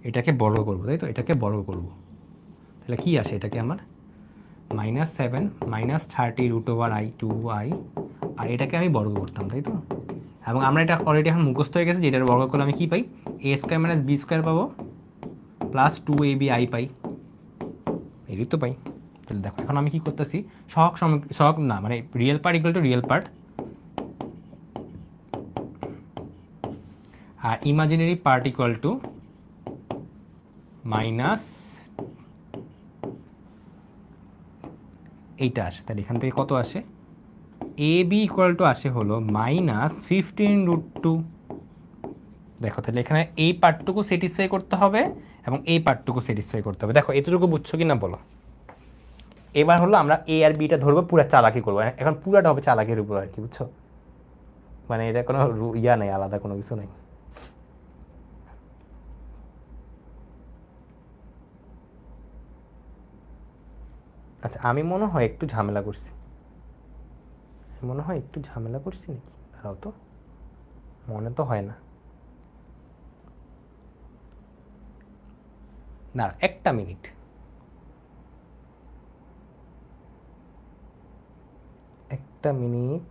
Speaker 1: এটাকে বর্গ করবো তাই তো, এটাকে বর্গ করবো, তাহলে কি আসে, এটাকে আমার -7 - 30√i 2i, আর এটাকে আমি বর্গ করতাম তাই তো। এবং আমরা এটা অলরেডি এখন মুখস্থ হয়ে গেছে যে এটার বর্গ করলে আমি কী পাই, a² - b² পাবো প্লাস 2abi পাই, এরই তো পাই। তাহলে দেখো এখন আমি কি করতেছি, সহগ না মানে real part equal to real part, আর imaginary part equal to minus এইটা আসে। তাহলে এখান থেকে কত আসে, এ বি ইকুয়াল টু আসে হলো -15√2, দেখো তাহলে এখানে এই পার্টটুকু স্যাটিসফাই করতে হবে এবং এই পার্টটুকু স্যাটিসফাই করতে হবে। দেখো এতটুকু বুঝছো কি না বলো। এবার হলো আমরা এ আর বিটা ধরবো, পুরো চালাকি করবো, এখন পুরাটা হবে চালাকির উপর আর কি, বুঝছো? মানে এটা কোনো ইয়া নেই, আলাদা কোনো কিছু নেই। আচ্ছা আমি মনে হয় একটু ঝামেলা করছি, মনে হয় একটু ঝামেলা করছি নাকি, দাঁড়াও তো, মনে তো হয় না। না একটা মিনিট, একটা মিনিট।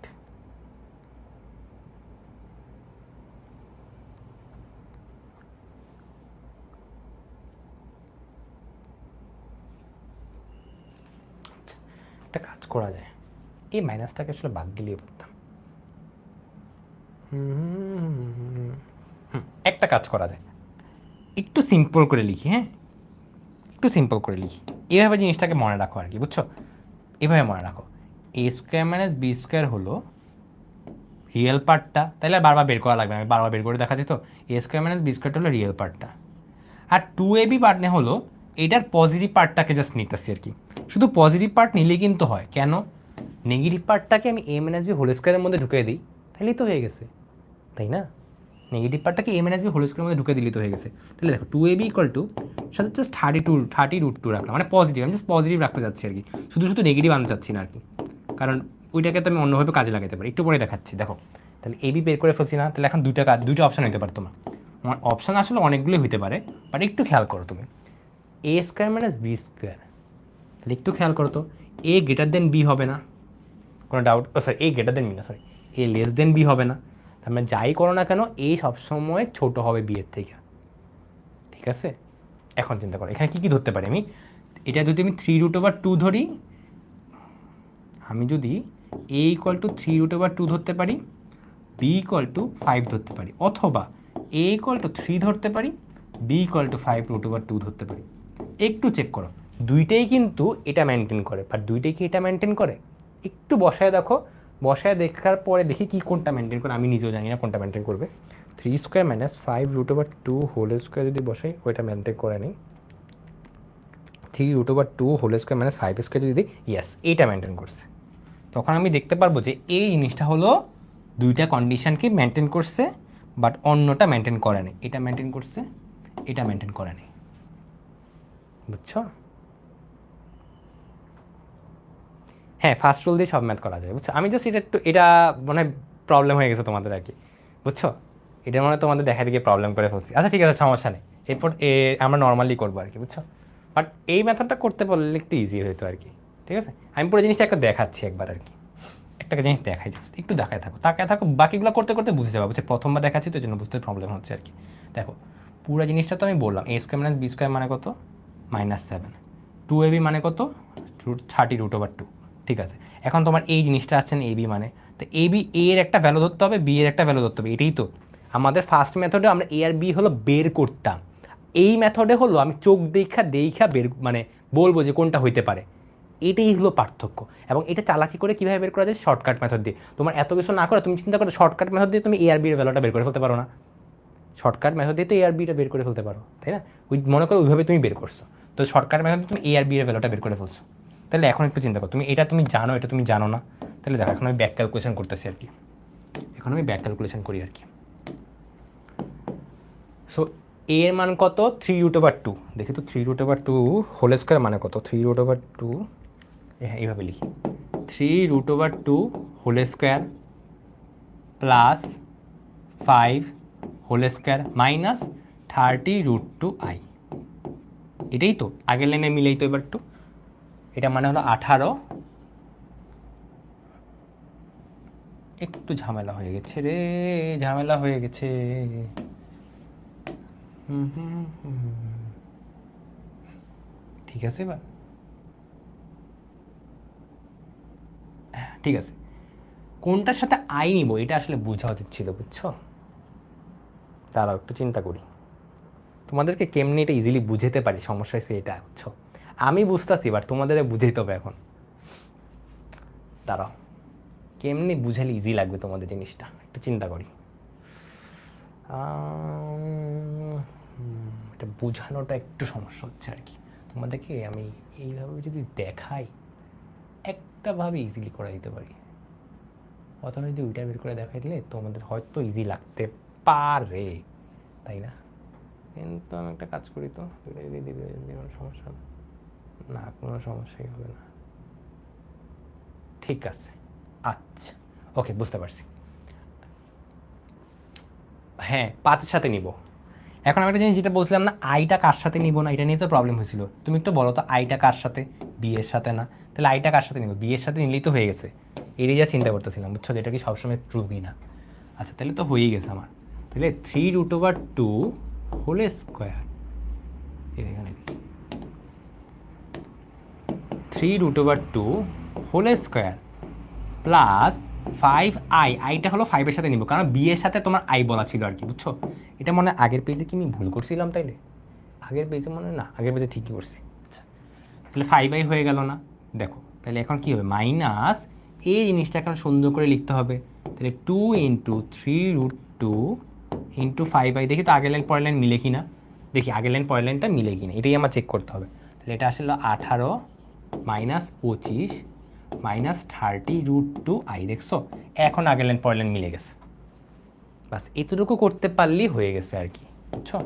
Speaker 1: একটা কাজ করা যায়, এই মাইনাসটাকে আসলে বাদ দিলেই পারতাম। একটা কাজ করা যায়, একটু সিম্পল করে লিখি, হ্যাঁ একটু সিম্পল করে লিখি, এভাবে জিনিসটাকে মনে রাখো আর কি, বুঝছো? এভাবে মনে রাখো, এ স্কোয়ার মাইনাস বি স্কোয়ার হলো রিয়েল পার্টটা, তাহলে আর বারবার বের করা লাগবে না, আমি বারবার বের করে দেখাচ্ছি তো। এ স্কোয়ার মাইনাস বি স্কোয়ারটা হলো রিয়েল পার্টটা, আর টু এ বি পার্ট হলো এটার পজিটিভ পার্টটাকে জাস্ট নিতেছি আর কি। শুধু পজিটিভ পার্ট নিলেই কিন্তু হয়, কেন? নেগেটিভ পার্টটাকে আমি এ মাইনাস বি হোল স্কোয়ারের মধ্যে ঢুকিয়ে দিই, তাহলেই তো হয়ে গেছে, তাই না? নেগেটিভ পার্টটাকে এ মাইনাস বি হোল স্কোয়ারের মধ্যে ঢুকে দিলেই তো হয়ে গেছে। তাহলে দেখো two A B equal to সাথে জাস্ট 30 √2 রাখলাম, মানে পজিটিভ, আমি জাস্ট পজিটিভ রাখতে যাচ্ছি আর কি, শুধু শুধু নেগেটিভ আনতে চাচ্ছি না আর কি, কারণ ওইটাকে তো আমি অন্যভাবে কাজে লাগাতে পারি, একটু পরে দেখাচ্ছি। দেখো তাহলে এ বি বের করে ফেলছি না, তাহলে এখন দুইটা অপশন হতে পারে তোমার, আমার অপশন আসলে অনেকগুলোই হতে পারে, বাট একটু খেয়াল করো তুমি, এ স্কোয়ার মাইনাস বি স্কোয়ার, তাহলে একটু খেয়াল করো তো, এ গ্রেটার দেন বি হবে না, কোনো ডাউট? সরি এ গ্রেটার দেন বি না, সরি এ লেস দেন বি হবে না, তার মানে যাই করো না কেন এ সবসময় ছোটো হবে বি এর থেকে, ঠিক আছে? এখন চিন্তা করো এখানে কী কী ধরতে পারি আমি, এটা যদি আমি 3√2 ধরি, আমি যদি এ ইকুয়াল টু 3√2 ধরতে পারি, বি ইকুয়াল টু 5 ধরতে পারি, অথবা এ ইকুয়াল টু 3 ধরতে পারি, বি ইকুয়াল টু 5√2 ধরতে পারি, একটু চেক করো দুইটাই কিন্তু এটা মেনটেন করে, বাট দুইটাই কি এটা মেনটেন করে? একটু বসায় দেখো, বসায় দেখার পরে দেখি কি কোনটা মেনটেন করে, আমি নিজেও জানি না কোনটা মেনটেন করবে। 3² মাইনাস 5√2 হোল স্কোয়ার যদি বসাই ওইটা মেনটেন করে নিই, 3√2 হোল স্কোয়ার মাইনাস 5² যদি দিই, ইয়েস এইটা মেনটেন করছে, তখন আমি দেখতে পারবো যে এই জিনিসটা হলো দুইটা কন্ডিশনকে মেনটেন করছে, বাট অন্যটা মেনটেন করে নেই, এটা মেনটেন করছে, এটা মেনটেন করে নেই, বুঝছো? হ্যাঁ ফার্স্ট রুল দিয়ে সব ম্যাথ করা যায়, বুঝছো? আমি জাস্ট এটা মনে হয় প্রবলেম হয়ে গেছে তোমাদের আর কি, বুঝছো? এটা মনে হয় তোমাদের দেখা দিকে প্রবলেম করে ফেলছি। আচ্ছা ঠিক আছে, সমস্যা নেই, এরপর আমরা নর্মালি করবো আর কি, বুঝছো? বাট এই মেথডটা করতে পারলে একটু ইজি হতো আর কি, ঠিক আছে? আমি পুরো জিনিসটা একটা দেখাচ্ছি একবার আর কি, একটা জিনিস দেখাই, জাস্ট একটু দেখায় থাকো, তাকায় থাকো, বাকিগুলো করতে করতে বুঝে যাবো, বুঝছে? প্রথমবার দেখাচ্ছি তো, জন্য বুঝতে প্রবলেম হচ্ছে আর কি। দেখো পুরো জিনিসটা তো আমি বললাম, এ স্কোয়ার মাইনাস বি স্কোয়ার মানে কত? -7। টু এ বি মানে কত? 30√2, ঠিক আছে? এখন তোমার এই জিনিসটা আছেন এ বি মানে, তো এ বি এর একটা ভ্যালু ধরতে হবে, বি এর একটা ভ্যালু ধরতে হবে, এটাই তো আমাদের ফার্স্ট মেথডে আমরা এ আর বি হলো বের করতাম, এই মেথডে হলো আমি চোখ দেখা বের মানে বলবো যে কোনটা হইতে পারে, এটাই হলো পার্থক্য। এবং এটা চালাকি করে কীভাবে বের করা যায়? শর্টকাট মেথড দিয়ে। তোমার এত কিছু না করে তুমি চিন্তা করো শর্টকাট মেথড দিয়ে তুমি এ আর বির ভ্যালুটা বের করে ফেলতে পারো না? শর্টকাট মেথড দিয়ে তো এ আর বিটা বের করে ফেলতে পারো, তাই না? ওই মনে করো ওইভাবে তুমি বের করছো, তো শর্টকাট মেথড দিয়ে তুমি এ আর বি এর ভ্যালুটা বের করে ফেলছো। তাহলে এখন একটু চিন্তা করো, তুমি এটা তুমি জানো, এটা তুমি জানো না, তাহলে দেখো এখন আমি ব্যাক ক্যালকুলেশন করতেছি আর কি, এখন আমি ব্যাক ক্যালকুলেশন করি আর কি। সো এ এর মান কত? 3√2, দেখি তো 3√2 হোল স্কোয়ার মানে কত? 3√2, হ্যাঁ এইভাবে লিখি, 3√2 whole square plus 5 whole square minus 30√2i, এটাই তো আগের লাইনে মিলেই তো এবার একটু, এটা মানে হলো 18, একটু ঝামেলা হয়ে গেছে রে, ঝামেলা হয়ে গেছে। ঠিক আছে এবার, ঠিক আছে, কোনটার সাথে আই নিব এটা আসলে বোঝা উচিত ছিল, বুঝছো? দাঁড়াও একটু চিন্তা করি, তোমাদেরকে কেমনি এটা ইজিলি বুঝাতে পারি, সমস্যা হচ্ছে এটা, বুঝছো? আমি বুঝতেছি, বাট তোমাদের বুঝাইতে হবে এখন, দাঁড়াও কেমনি বুঝালে ইজি লাগবে তোমাদের জিনিসটা, একটু চিন্তা করি। এটা বোঝানোটা একটু সমস্যা হচ্ছে আর কি। তোমাদেরকে আমি এইভাবে যদি দেখাই একটাভাবে ইজিলি করে দিতে পারি, অথবা যদি ওইটা বের করে দেখাই দিলে তোমাদের হয়তো ইজি লাগতে পারে, তাই না? কিন্তু আমি একটা কাজ করি তো, দুইটা যদি দিতে কোনো সমস্যা না, কোনো সমস্যাই হবে না। ঠিক আছে, আচ্ছা, ওকে, বুঝতে পারছি। হ্যাঁ, 5-এর সাথে নিব। এখন আমি একটা জিনিস যেটা বলছিলাম না, আইটা কার সাথে নিব না, এটা নিয়ে তো প্রবলেম হয়েছিল। তুমি একটু বলো তো, আইটা কার সাথে? বি এর সাথে না? তাহলে আইটা কার সাথে নিব? বি এর সাথে নিলেই তো হয়ে গেছে। এটাই যা চিন্তা করতেছিলাম, বুঝছো, যেটা কি সবসময় ট্রু কি না। আচ্ছা, তাহলে তো হয়েই গেছে আমার। তাহলে 3√2 হোল স্কোয়ার, এখানে 3√2 হোল স্কোয়ার প্লাস 5i, আইটা হলো 5-এর সাথে নিব, কারণ বি এর সাথে তোমার আই বলা ছিল আর কি, বুঝছো। এটা মনে হয় আগের পেজে কি আমি ভুল করছিলাম তাইলে? আগের পেজে মনে হয় না, আগের পেজে ঠিকই করছি। আচ্ছা, তাহলে 5i হয়ে গেল না? দেখো, তাহলে এখন কি হবে, মাইনাস এই জিনিসটা এখন সুন্দর করে লিখতে হবে। তাহলে 2 × 3√2 × 5i, দেখি তো আগের লাইন পরের লাইন মিলে কি না। দেখি আগের লাইন পরের লাইনটা মিলে কি না, এটাই আমার চেক করতে হবে। তাহলে এটা আসলে 18 - 25 - 30√2i, দেখছো এখন আগের লাইন পরের লাইন মিলে গেছে। বাস এতটুকু করতে পারলেই হয়ে গেছে আর কি, বুঝছো।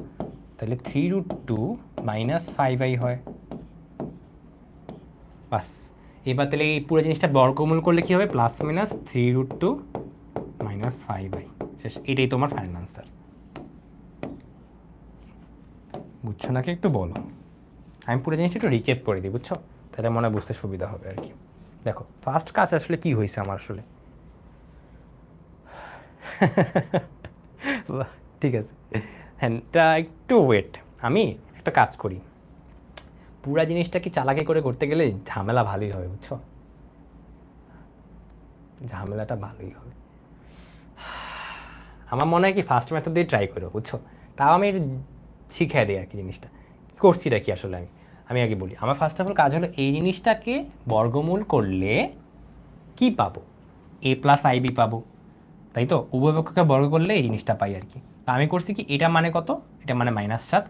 Speaker 1: তাহলে 3√2 - 5i হয়। বাস, এবার তাহলে এই পুরো জিনিসটা বর্গমূল করলে কি হবে, +-3√2 - 5i, শেষ। এটাই তোমার ফাইনাল আনসার। বুঝছো নাকি একটু বলো? আমি পুরো জিনিসটা একটু রিক্যাপ করে দিই, বুঝছো, তাহলে মনে বুঝতে সুবিধা হবে আর কি। দেখো, ফার্স্ট কাজ আসলে কি হয়েছে আমার আসলে। ঠিক আছে, হ্যাঁ, একটু ওয়েট, আমি একটা কাজ করি। পুরা জিনিসটা কি চালাকি করে করতে গেলে ঝামেলা ভালোই হবে, বুঝছো, ঝামেলাটা ভালোই হবে। আমার মনে হয় কি ফার্স্ট মেথড দিয়ে ট্রাই করো, বুঝছো। তাও আমি শিখিয়ে দিই আর কি জিনিসটা করছিটা কি আসলে। আমি আমি আগে বলি, আমার ফার্স্ট অফ অল কাজ হলো এই জিনিসটাকে বর্গমূল করলে কি পাবো, a+ib পাবো, তাই তো। উভয় পক্ষকে বর্গ করলে এই জিনিসটা পাই আর কি। তা আমি করছি কি, এটা মানে কত, এটা মানে -7,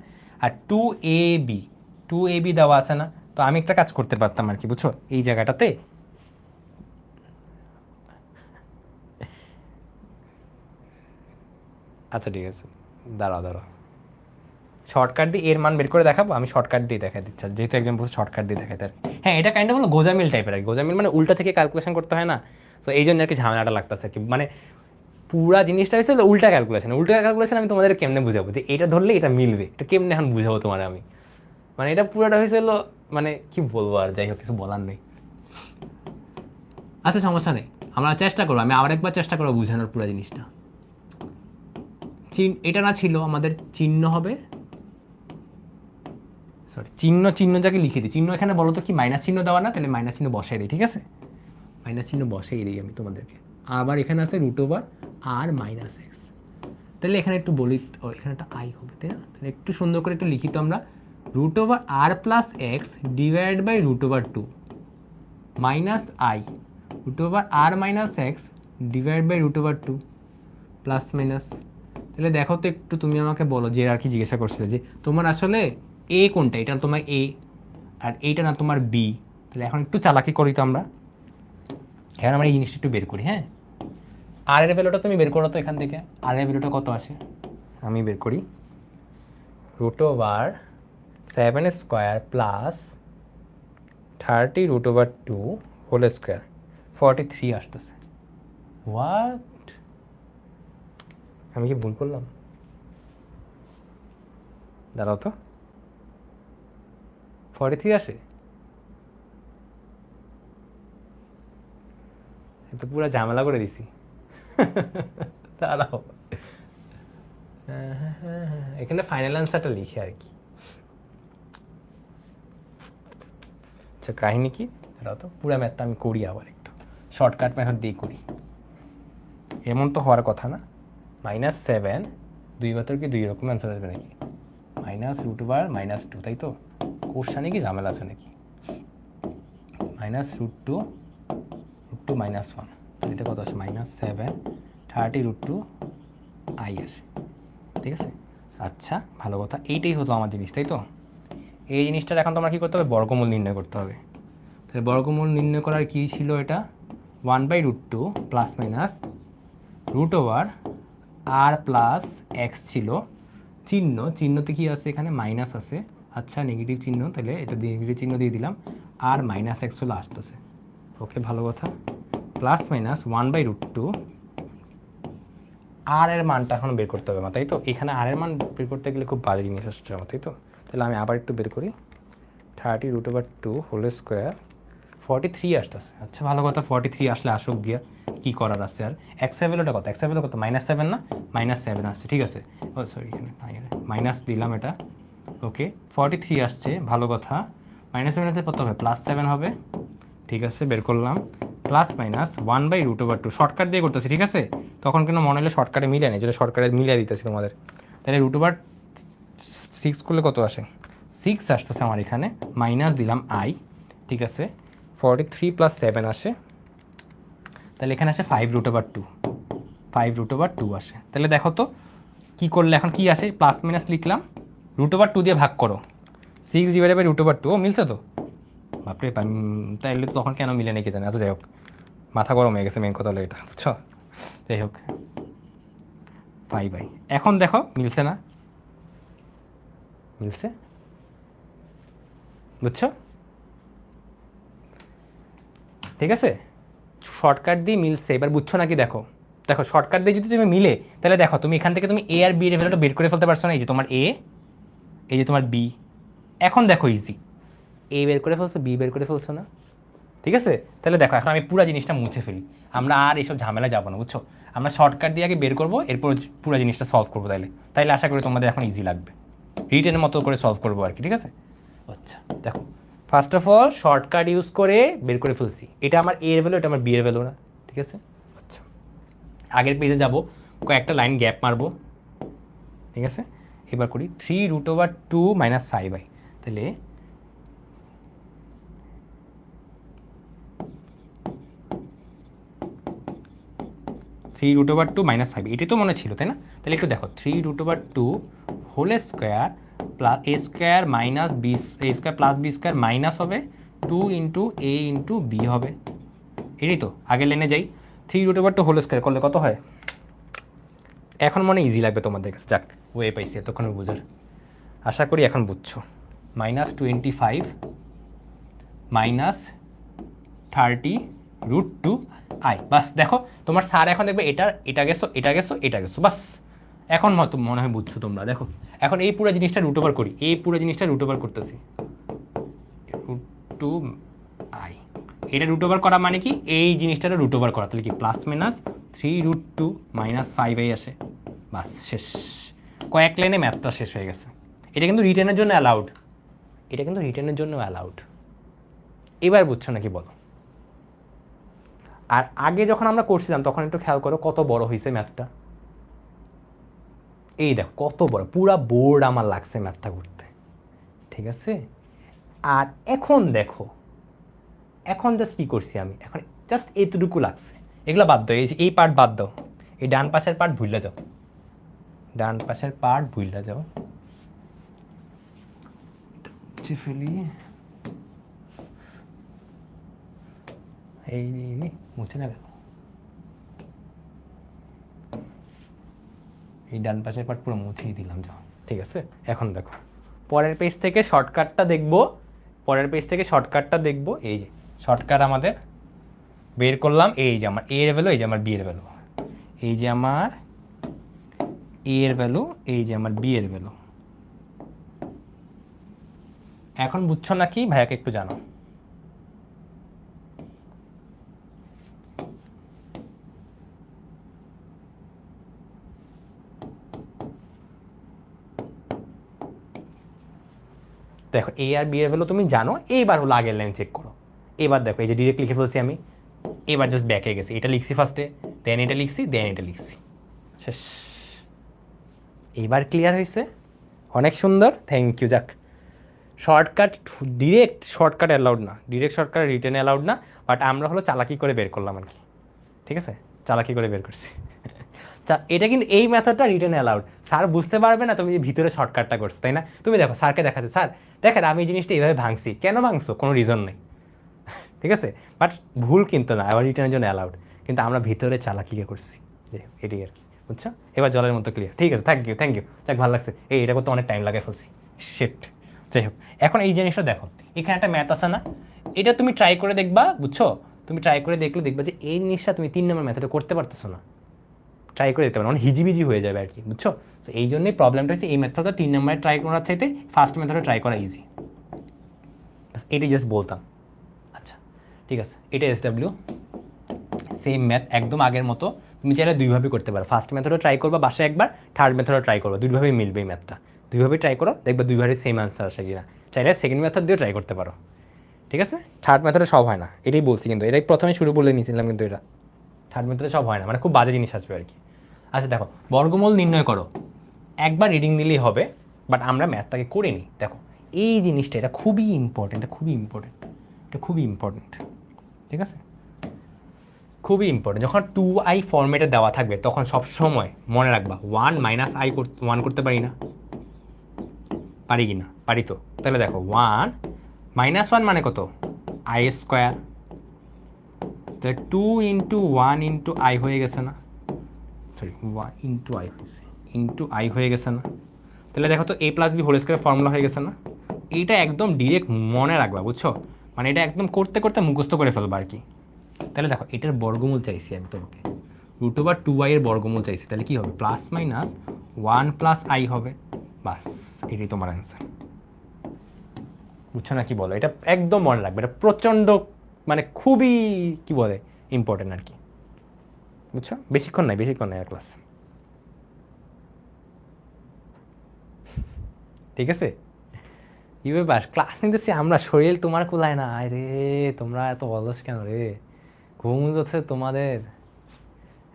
Speaker 1: আর 2ab দেওয়া আছে না, তো আমি একটা কাজ করতে পারতাম আর কি, বুঝছো, এই জায়গাটাতে। আচ্ছা ঠিক আছে, দাঁড়াও দাঁড়াও, শর্টকাট দিয়ে এর মান বের করে দেখাবো। আমি শর্টকাট দিয়ে দেখা দিচ্ছি, যেহেতু একজন বলছে শর্টকাট দিয়ে দেখাতে আর কি। হ্যাঁ, এটা কাইন্ড হলো গোজামিল টাইপের আর কি। গোজামিল মানে উল্টা থেকে ক্যালকুলেশন করতে হয় না, তো এই জন্য আর কি ঝামেলাটা লাগতেছে আর কি। মানে পুরা জিনিসটা হচ্ছে উল্টা ক্যালকুলেশন। উল্টা ক্যালকুলেশন আমি তোমাদের কেমনে বুঝাবো যে এটা ধরলে এটা মিলবে, এটা কেমনে এখন বুঝাবো তোমার আমি। মানে এটা পুরাটা হয়েছিল, মানে কি বলবো আর, যাই হোক, কিছু বলার নেই। আচ্ছা, সমস্যা নেই, আমরা চেষ্টা করবো, আমি আবার একবার চেষ্টা করবো বোঝানোর পুরো জিনিসটা। এটা না ছিল আমাদের চিহ্ন হবে, সরি, চিহ্ন চিহ্ন যাকে লিখে দিই, চিহ্ন এখানে বলো তো কি মাইনাস চিহ্ন দেওয়া না, তাহলে মাইনাস চিহ্ন বসাই দিই, ঠিক আছে, মাইনাস চিহ্ন বসাই দিই আমি তোমাদেরকে। আবার এখানে আছে √r-x, তাহলে এখানে একটু বলি, ও এখানে একটা আই হবে, তাই না। তাহলে একটু সুন্দর করে একটু লিখিত আমরা, √r+x /√2 -i √r-x /√2 plus minus. তাহলে দেখো তো একটু, তুমি আমাকে বলো, যে আর কি জিজ্ঞাসা করছিলে যে তোমার আসলে এ কোনটা, এটা তোমার এ আর এইটা না তোমার বি। তাহলে এখন একটু চালাকি করি তো আমরা, এখন আমরা এই জিনিসটা একটু বের করি। হ্যাঁ, আর এর ভ্যালুটা তুমি বের করো তো এখান থেকে, আর এর ভ্যালুটা কত আসে আমি বের করি। √7² প্লাস 30√2 হোল স্কোয়ার 43 আসতেছে। হোয়াট, আমি কি ভুল করলাম? দাঁড়াও তো, 43 আসে, তো পুরো ঝামেলা করে দিছি। দাঁড়াও, এখানে ফাইনাল অ্যান্সারটা লিখে আর কি। আচ্ছা, কাহিনী কি, দাঁড়াও তো, পুরো ম্যাথটা আমি করি আবার একটু শর্টকাট মেথড দিয়ে করি। এমন তো হওয়ার কথা না, -7, দুই বাতর কি দুই রকম অ্যান্সার আসবে নাকি, -√2 তাই তো, কোশ্চানে কি ঝামেলা আছে নাকি, -√2 -1, এটা কত আসে, -7 30√2 i আসে। ঠিক আছে। আচ্ছা ভালো কথা, এইটাই হতো আমার জিনিস, তাই তো? এই জিনিসটার এখন তোমরা কী করতে হবে, বর্গমূল নির্ণয় করতে হবে। তাহলে বর্গমূল নির্ণয় করার কী ছিল এটা, 1/√2 প্লাস মাইনাস রুট ওভার আর প্লাস এক্স ছিল। চিহ্নতে কি আছে, এখানে মাইনাস আছে। আচ্ছা নেগেটিভ চিহ্ন, তাহলে এটা নেগেটিভ চিহ্ন দিয়ে দিলাম, আর মাইনাস এক্স হলো আসতেছে। ওকে ভালো কথা, প্লাস মাইনাস 1/√2 আর এর মানটা এখন বের করতে হবে আমার, তাই তো? এখানে আর এর মান বের করতে গেলে খুব বাজে জিনিস আসছে আমার, তাই তো? তাহলে আমি আবার একটু বের করি, 30√2 হোল স্কোয়ার 43 আসতেছে। আচ্ছা ভালো কথা, 43 আসলে আসুক গিয়া, কী করার আছে আর। এক্স ভ্যালুটা কত, এক্স ভ্যালু কত, -7 না, -7 আসছে, ঠিক আছে। ও সরি, এখানে মাইনাস দিলাম এটা। ওকে 43 আসছে, ভালো কথা। -7 আছে কত হবে, +7 হবে, ঠিক আছে বের করলাম। প্লাস মাইনাস 1/√2 শর্টকাট দিয়ে করতেছি, ঠিক আছে? তখন কিন্তু মনে হলে শর্টকাটে মিলে নেই, যেটা শর্টকাটে মিলিয়ে দিতেছি তোমাদের। তাহলে √6 করলে কত আসে, 6 আসতেছে আমার এখানে, মাইনাস দিলাম আই, ঠিক আছে। 43 + 7 আসে, তাহলে এখানে আসে 5√2, 5√2 আসে। তাহলে দেখো তো কী করলে এখন কি আসে, প্লাস মাইনাস লিখলাম, √2 দিয়ে ভাগ করো, 6/√2। ও মিলছে তো, বাপরে। তাইলে তো তখন কেন মিলে নেই কে জানে। আচ্ছা যাই হোক, মাথা গরম হয়ে গেছে, মেন কথা হলো এটা, বুঝছো? যাই হোক, বাই। এখন দেখো মিলছে না, মিলছে, বুঝছো? ঠিক আছে, শর্টকাট দিয়ে মিলছে, এবার বুঝছো নাকি দেখো। দেখো শর্টকাট দিয়ে যদি তুমি মিলে, তাহলে দেখো তুমি এখান থেকে তুমি এ আর বি এর ভ্যালুটা বের করে ফেলতে পারছো না। এই যে তোমার এ, এই যে তোমার বি, এখন দেখো ইজি, এ বের করে ফেলছো, বি বের করে ফেলছো না? ঠিক আছে, তাহলে দেখো এখন আমি পুরো জিনিসটা মুছে ফেলি, আমরা আর এইসব ঝামেলা যাবো না, বুঝছো? আমরা শর্টকাট দিয়ে আগে বের করবো, এরপর পুরো জিনিসটা সলভ করবো। তাইলে আশা করি তোমাদের এখন ইজি লাগবে, রিটেনের মতো করে সলভ করবো আর কি, ঠিক আছে? আচ্ছা দেখো, first of all shortcut use করে বের করে ফেলছি, এটা আমার এ এর ভ্যালু, এটা আমার বি এর ভ্যালু না, ঠিক আছে? আচ্ছা আগের পেজে যাব, কয়েকটা লাইন গ্যাপ মারবো, ঠিক আছে? এবার করি 3√2 - 5i, তাহলে 3√2 - 5, এটাই তো মনে ছিল, তাই না? তাহলে একটু দেখো, 3√2 whole square plus A square minus B, A square plus B square minus হবে 2 × a × b হবে। এটাই তো, আগের লাইনে যাই, 3√2 হোল স্কোয়ার করলে কত হয়? এখন মনে ইজি লাগবে তোমাদের কাছে, যাক ওয়ে পাইছি এতক্ষণ বুঝার, আশা করি এখন বুঝছো। -25 -30√2 আই, বাস দেখো তোমার স্যার এখন দেখবে এটা গেছো, বাস এখন মনে হয় বুঝছো তোমরা। দেখো এখন এই পুরো জিনিসটা রুট ওভার করি, এই পুরো জিনিসটা রুট ওভার করতেছি, √2i, এটা রুট ওভার করা মানে কি, এই জিনিসটা রুট ওভার করা, তাহলে কি +-3√2 - 5i আসে, বাস শেষ। কয়েক লাইনে ম্যাথটা শেষ হয়ে গেছে। এটা কিন্তু রিটেনের জন্য অ্যালাউড, এটা কিন্তু রিটেনের জন্য অ্যালাউড। এবার বুঝছো নাকি বলো? আর আগে যখন আমরা করছিলাম তখন একটু খেয়াল করো কত বড় হয়েছে ম্যাথটা, এই দেখো কত বড়, পুরা বোর্ড আমার লাগছে ম্যাথটা করতে, ঠিক আছে? আর এখন দেখো, এখন জাস্ট কী করছি আমি, এখন জাস্ট এতটুকু লাগছে, এগুলো বাদ দাও, এই পার্ট বাদ দাও, এই ডান পাশের পার্ট ভুলে যাও, ডান পাশের পার্ট ভুলে যাও, ফেলি, এই মুছে না গেল, এই ডান পাশের পার্ট পুরো মুছেই দিলাম, যাও, ঠিক আছে? এখন দেখো পরের পেজ থেকে শর্টকাটটা দেখবো, এই যে শর্টকাট আমাদের বের করলাম, এই যে আমার এ এর ভ্যালু, এই যে আমার বি এর ভ্যালু, এই যে আমার এ এর ভ্যালু, এই যে আমার বি এর ভ্যালু। এখন বুঝছো নাকি ভাইয়াকে একটু জানো। দেখো এ আর বি এর ভ্যালু তুমি জানো, এইবার হলো আগের লাইন চেক করো। এবার দেখো এই যে ডিরেক্ট লিখে ফেলছি আমি, এবার জাস্ট ব্যাকে গেছি, এটা লিখছি ফার্স্টে, দেন এটা লিখছি, দেন এটা লিখছি, শেষ। এইবার ক্লিয়ার হয়েছে, অনেক সুন্দর, থ্যাংক ইউ। যাক শর্টকাট, ডিরেক্ট শর্টকাট অ্যালাউড না, ডিরেক্ট শর্টকাট রিটেন অ্যালাউড না, বাট আমরা হলো চালাকি করে বের করলাম আর কি, ঠিক আছে? চালাকি করে বের করছি, এটা কিন্তু এই মেথডটা রিটেন অ্যালাউড। স্যার বুঝতে পারবে না তুমি ভিতরে শর্টকাটটা করছো, তাই না? তুমি দেখো স্যারকে দেখাচ্ছো, স্যার দেখেন আমি এই জিনিসটা এইভাবে ভাঙছি, কেন ভাঙছো, কোনো রিজন নেই, ঠিক আছে? বাট ভুল কিন্তু না, আবার রিটার্নের জন্য অ্যালাউড, কিন্তু আমরা ভিতরে চালাকিকে করছি, যে এটাই আর কি, বুঝছো? এবার জলের মতো ক্লিয়ার, ঠিক আছে, থ্যাংক ইউ, যাক ভালো লাগছে। এটা করতে অনেক টাইম লাগে ফেলছি, শিট। যাই হোক, এখন এই জিনিসটা দেখো, এখানে একটা ম্যাথ আছে না, এটা তুমি ট্রাই করে দেখবা, বুঝছো? তুমি ট্রাই করে দেখলে দেখবা যে এই জিনিসটা তুমি 3 নম্বর মেথডে করতে পারতেছো না, ট্রাই করে দিতে পারো, মানে হিজিবিজি হয়ে যাবে আর কি, বুঝছো? তো এই জন্যই প্রবলেমটা হচ্ছে এই মেথডটা 3 নম্বরে ট্রাই করার চাইতে ফার্স্ট মেথডে ট্রাই করা ইজি, এটাই জাস্ট বলতাম। আচ্ছা ঠিক আছে, এটা SW সেম ম্যাথ একদম আগের মতো, তুমি চাইলে দুইভাবে করতে পারো, ফার্স্ট মেথডও ট্রাই করবা বাসায় একবার, থার্ড মেথডও ট্রাই করবা, দুইভাবেই মিলবে এই ম্যাথটা, দুইভাবেই ট্রাই করো, দেখবা দুইভাবেই সেম আনসার আসে কিনা। চাইলে সেকেন্ড মেথড দিয়েও ট্রাই করতে পারো, ঠিক আছে? থার্ড মেথডে সব হয় না, এটাই বলছি, কিন্তু এটাই প্রথমে শুরু বলে নিয়েছিলাম, কিন্তু এটা থার্ড মেথডে সব হয় না, মানে খুব বাজে জিনিস আসবে আর কি। আচ্ছা দেখো, বর্গমূল নির্ণয় করো, একবার রিডিং দিলেই হবে, বাট আমরা ম্যাথটাকে করে নিই। দেখো এই জিনিসটা, এটা খুবই ইম্পর্টেন্ট, এটা খুবই ইম্পর্টেন্ট, ঠিক আছে? খুবই ইম্পর্টেন্ট। যখন 2i ফর্মেটে দেওয়া থাকবে তখন সবসময় মনে রাখবা 1 মাইনাস আই 1 করতে পারি না, পারি কি না? পারি তো। তাহলে দেখো 1 মাইনাস 1 মানে কত? I square. তাহলে 2 ইন্টু 1 ইন্টু আই হয়ে গেছে না, সরি 1 ইন্টু আই হয়েছে, ইন্টু আই হয়ে গেছে না? তাহলে দেখো তো a plus B whole square formula হয়ে গেছে না? এইটা একদম ডিরেক্ট মনে রাখবা, বুঝছো? মানে এটা একদম করতে করতে মুখস্থ করে ফেলবা আর কি। তাহলে দেখো এটার বর্গমূল চাইছি আমি তোমাকে, √2i এর বর্গমূল চাইছি, তাহলে কি হবে? প্লাস মাইনাস 1 প্লাস আই হবে, বাস এটাই তোমার অ্যান্সার। বুঝছো না কি বলো? এটা একদম মনে রাখবে, এটা প্রচণ্ড মানে খুবই কি বলে ইম্পর্টেন্ট আর কি, বুঝছো? বেশিক্ষণ নাই আর ক্লাস, ঠিক আছে? কি ব্যাপার, ক্লাস নিতেছি আমরা, শরীর তোমার কুলায় না, আরে তোমরা এত অলস কেন রে? ঘুম যাচ্ছে তোমাদের?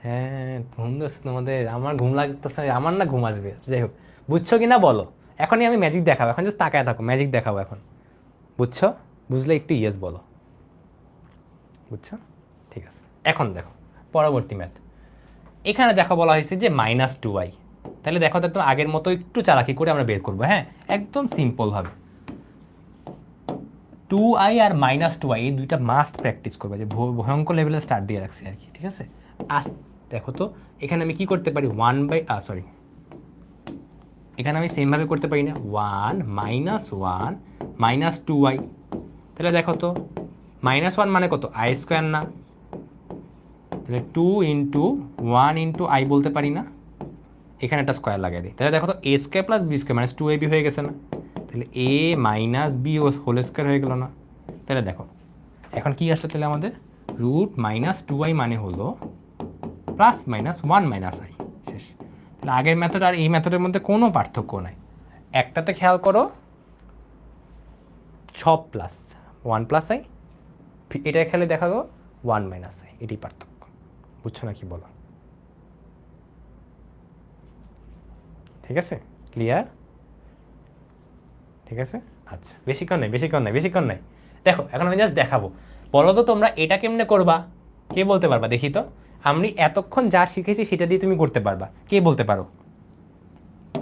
Speaker 1: হ্যাঁ ঘুম যাচ্ছে তোমাদের, আমার ঘুম লাগতেছে, আমার না ঘুম আসবে। যাই হোক, বুঝছো কি না বলো? এখনই আমি ম্যাজিক দেখাবো, এখন জাস্ট তাকায় থাকো, ম্যাজিক দেখাবো এখন, বুঝছো? বুঝলে একটু ইয়েস বলো, বুঝছো? ঠিক আছে, এখন দেখো পরবর্তী ম্যাথ। এখানে দেখো বলা হয়েছে যে -2i, তাহলে দেখো তো একদম আগের মতো একটু চালাকি করে আমরা বের করবো, হ্যাঁ একদম সিম্পলভাবে। 2i আর -2i এই দুইটা মাস্ট প্র্যাকটিস করবে, যে ভয়ঙ্কর লেভেলে স্টার্ট দিয়ে রাখছি আর কি, ঠিক আছে? আর দেখো তো এখানে আমি কি করতে পারি, এখানে আমি সেমভাবে করতে পারি না, 1 - 2i। তাহলে দেখো তো -1 মানে কত? আই স্কোয়ার না? তাহলে 2 ইন্টু 1 ইন্টু আই বলতে পারি না? এখানে একটা স্কোয়ার লাগিয়ে দিই, তাহলে দেখো তো a square plus B square -2ab হয়ে গেছে না? তাহলে a minus B whole square হয়ে গেল না? তাহলে দেখো এখন কি আসলে, তাহলে আমাদের √-2i মানে হলো +-1 মাইনাস আই, শেষ। তাহলে আগের মেথড আর এই মেথডের মধ্যে কোনো পার্থক্য নাই। একটাতে খেয়াল করো সব প্লাস 1 প্লাস আই, এটা খেলে দেখা গো 1 মাইনাস আই, এটাই পার্থক্য, বুঝছো না কি বলো? ঠিক আছে, ক্লিয়ার? ঠিক আছে, আচ্ছা বেশিক্ষণ নাই। দেখো এখন আমি জাস্ট দেখাবো, বলো তো তোমরা এটা কেমনে করবা? কে বলতে পারবা দেখি তো? আমি এতক্ষণ যা শিখেছি সেটা দিয়ে তুমি করতে পারবা, কে বলতে পারো?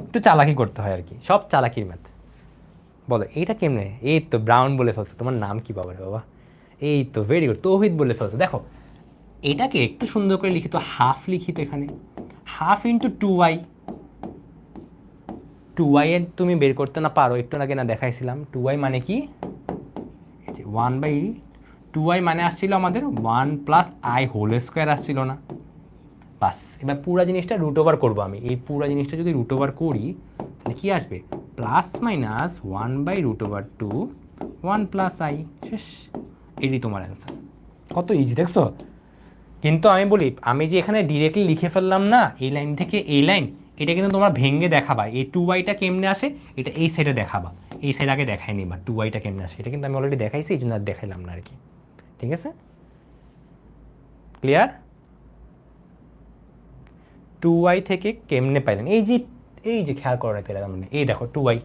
Speaker 1: একটু চালাকি করতে হয় আর কি, সব চালাকির ম্যাথ। বলো এইটা কেমনে? এই তো ব্রাউন বলে ফেলছো, তোমার নাম কি বাবা রে বাবা? এই তো ভেরি গুড, তৌহিদ বলে ফেলছো। দেখো এটাকে একটু সুন্দর করে লিখিত, হাফ লিখিত, এখানে হাফ ইন্টু 2i এর তুমি বের করতে না পারো, একটু আগে না দেখাইছিলাম 2i মানে কি, 1/2i মানে আসছিল আমাদের 1 প্লাস আই হোল স্কোয়ার আসছিল না? বাস এবার পুরো জিনিসটা √ওভার করবো আমি, এই পুরো জিনিসটা যদি √ওভার করি তাহলে কি আসবে? +-1/√2 1 প্লাস আই, শেষ। এটি তোমার অ্যান্সার, কত ইজি দেখছো? কিন্তু আমি বলি, আমি যে এখানে ডিরেক্টলি লিখে ফেললাম না এই লাইন থেকে এই লাইন, এটা কিন্তু তোমরা ভেঙে দেখাবা, এই 2iটা কেমনে আসে এটা এই সাইডে দেখাবা, এই সাইড আগে দেখাই নিবা 2iটা কেমনে আসে, এটা কিন্তু আমি অলরেডি দেখাইছি, এই জন্য আর দেখাইলাম না আর কি, ঠিক আছে? ক্লিয়ার? 2i থেকে কেমনে পাইলেন, এই যে খেয়াল করো না পেলাম, মানে এই দেখো 2i,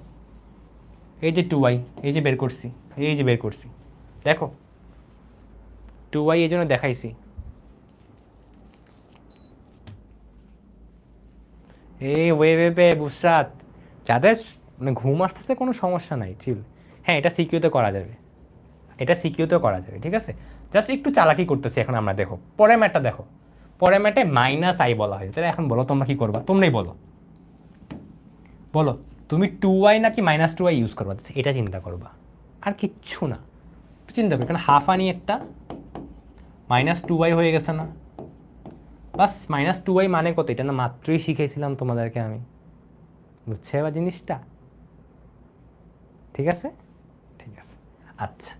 Speaker 1: এই যে 2i, এই যে বের করছি, দেখো 2i এই জন্য দেখাইছি। এই ওয়ে বুসরাত, যাদের মানে ঘুম আসতেছে কোনো সমস্যা নাই, চিল। হ্যাঁ, এটা সিকিউতে করা যাবে, এটা সিকিউতেও করা যাবে, ঠিক আছে। জাস্ট একটু চালাকি করতেছি এখন আমরা। দেখো পরের ম্যাটটা দেখো, পরের ম্যাটে মাইনাস আই বলা হয়েছে। তাহলে এখন বলো তোমরা কি করবা, তোমরাই বলো, বলো তুমি 2y নাকি -2y ইউজ করবা, এটা চিন্তা করবা, আর কিচ্ছু না। চিন্তা করি, কারণ হাফ আনি একটা -2y হয়ে গেছে না, বাস। -2y মানে কত, এটা না মাত্রই শিখেছিলাম তোমাদেরকে আমি, বুঝছে এবার জিনিসটা, ঠিক আছে, ঠিক আছে। আচ্ছা,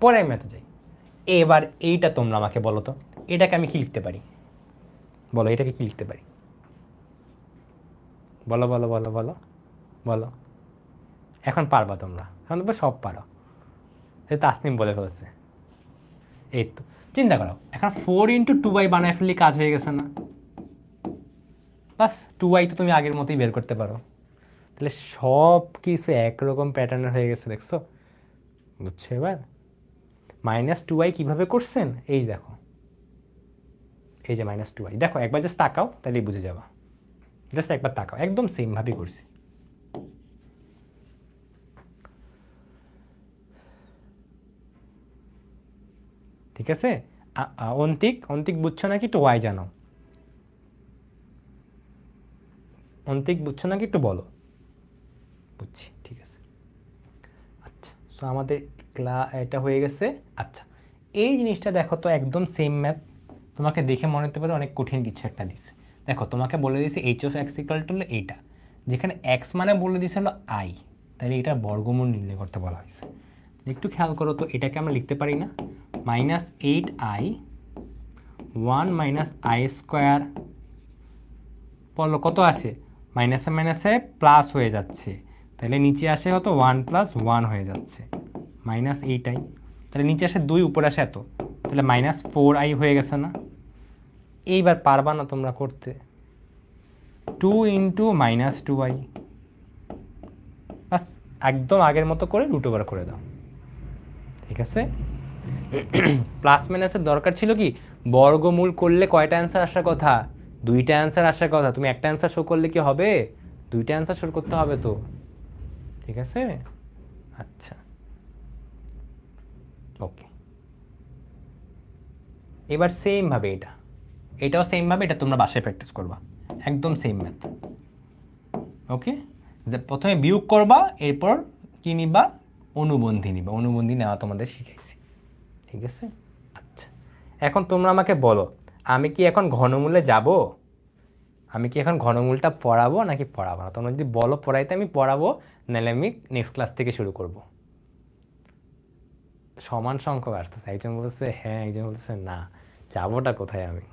Speaker 1: পরের ম্যাথে যাই। এবার এইটা তোমরা আমাকে বলো তো, এটাকে আমি কি লিখতে পারি, বলো এটাকে কি লিখতে পারি, বলো বলো বলো বলো বলো। এখন পারবা তোমরা, এখন তো সব পারো, সে তাসনিম বলে ফেলছে। এই তো, চিন্তা করো, এখন 4 × 2y বানায় ফেললে কাজ হয়ে গেছে না, বাস। 2y তো তুমি আগের মতোই বের করতে পারো। তাহলে সব কিছু একরকম প্যাটার্নের হয়ে গেছে, দেখছো, বুঝছো এবার। -2y কিভাবে করছেন, এই দেখো, এই যে -2y, দেখো একবার জাস্ট তাকাও, তাহলেই বুঝে যাবা। জাস্ট একবার তাকাও, একদম সেম ভাবেই করছি। ঠিক আছে। অন্তিক, অন্তিক বুঝছো নাকি একটু ওয়াই জানো, অন্তিক বুঝছো নাকি একটু বলো। বুঝছি, ঠিক আছে। আচ্ছা, সো আমাদের এটা হয়ে গেছে। আচ্ছা, এই জিনিসটা দেখো তো, একদম সেম ম্যাথ। তোমাকে দেখে মনে হতে পারে অনেক কঠিন কিছু একটা দিছে। দেখো তোমাকে বলে দিয়েছে h(x) হলো এইটা, যেখানে x মানে বলে দিয়েছে হলো i, তাহলে এটা বর্গমূল নির্ণয় করতে বলা হয়েছে। একটু খেয়াল করো তো, এটাকে আমরা লিখতে পারি না -8i 1 - i², বলো কত আসে, মাইনাসে মাইনাসে প্লাস হয়ে যাচ্ছে, তাহলে নিচে আসে কত 1 + 1 হয়ে যাচ্ছে, -8i। তাহলে নিচে আসে 2, উপরে আসে এত, তাহলে -4i হয়ে গেছে না। এইবার পারবা না তোমরা করতে, 2 × -2i, বাস। একদম আগের মতো করে √ওভার করে দাও, ঠিক আছে। প্লাস মাইনাসের দরকার ছিল কি, বর্গমূল করলে কয়টা অ্যান্সার আসার কথা, 2টা অ্যান্সার আসার কথা। তুমি একটা অ্যান্সার শো করলে কি হবে, 2টা অ্যান্সার শো করতে হবে তো, ঠিক আছে। আচ্ছা, ওকে। এবার সেম ভাবে এটা, এটাও সেম ভাবে, এটা তোমরা বাসায় প্র্যাকটিস করবা, একদম সেম ম্যাথ। ওকে, যে প্রথমে বিয়োগ করবা, এরপর কি নিবা, অনুবন্ধী নিবা। অনুবন্ধী নেওয়া তোমাদের শিখাইছি, ঠিক আছে। আচ্ছা, এখন তোমরা আমাকে বলো, আমি কি এখন ঘনমূলে যাব, আমি কি এখন ঘনমূলটা পড়াবো নাকি পড়াবো না। তোমরা যদি বলো পড়াইতে, আমি পড়াবো, নাহলে আমি নেক্সট ক্লাস থেকে শুরু করব। সমান সংখ্যক আসতেছে, একজন বলছে হ্যাঁ, একজন বলছে না, যাবোটা কোথায় আমি।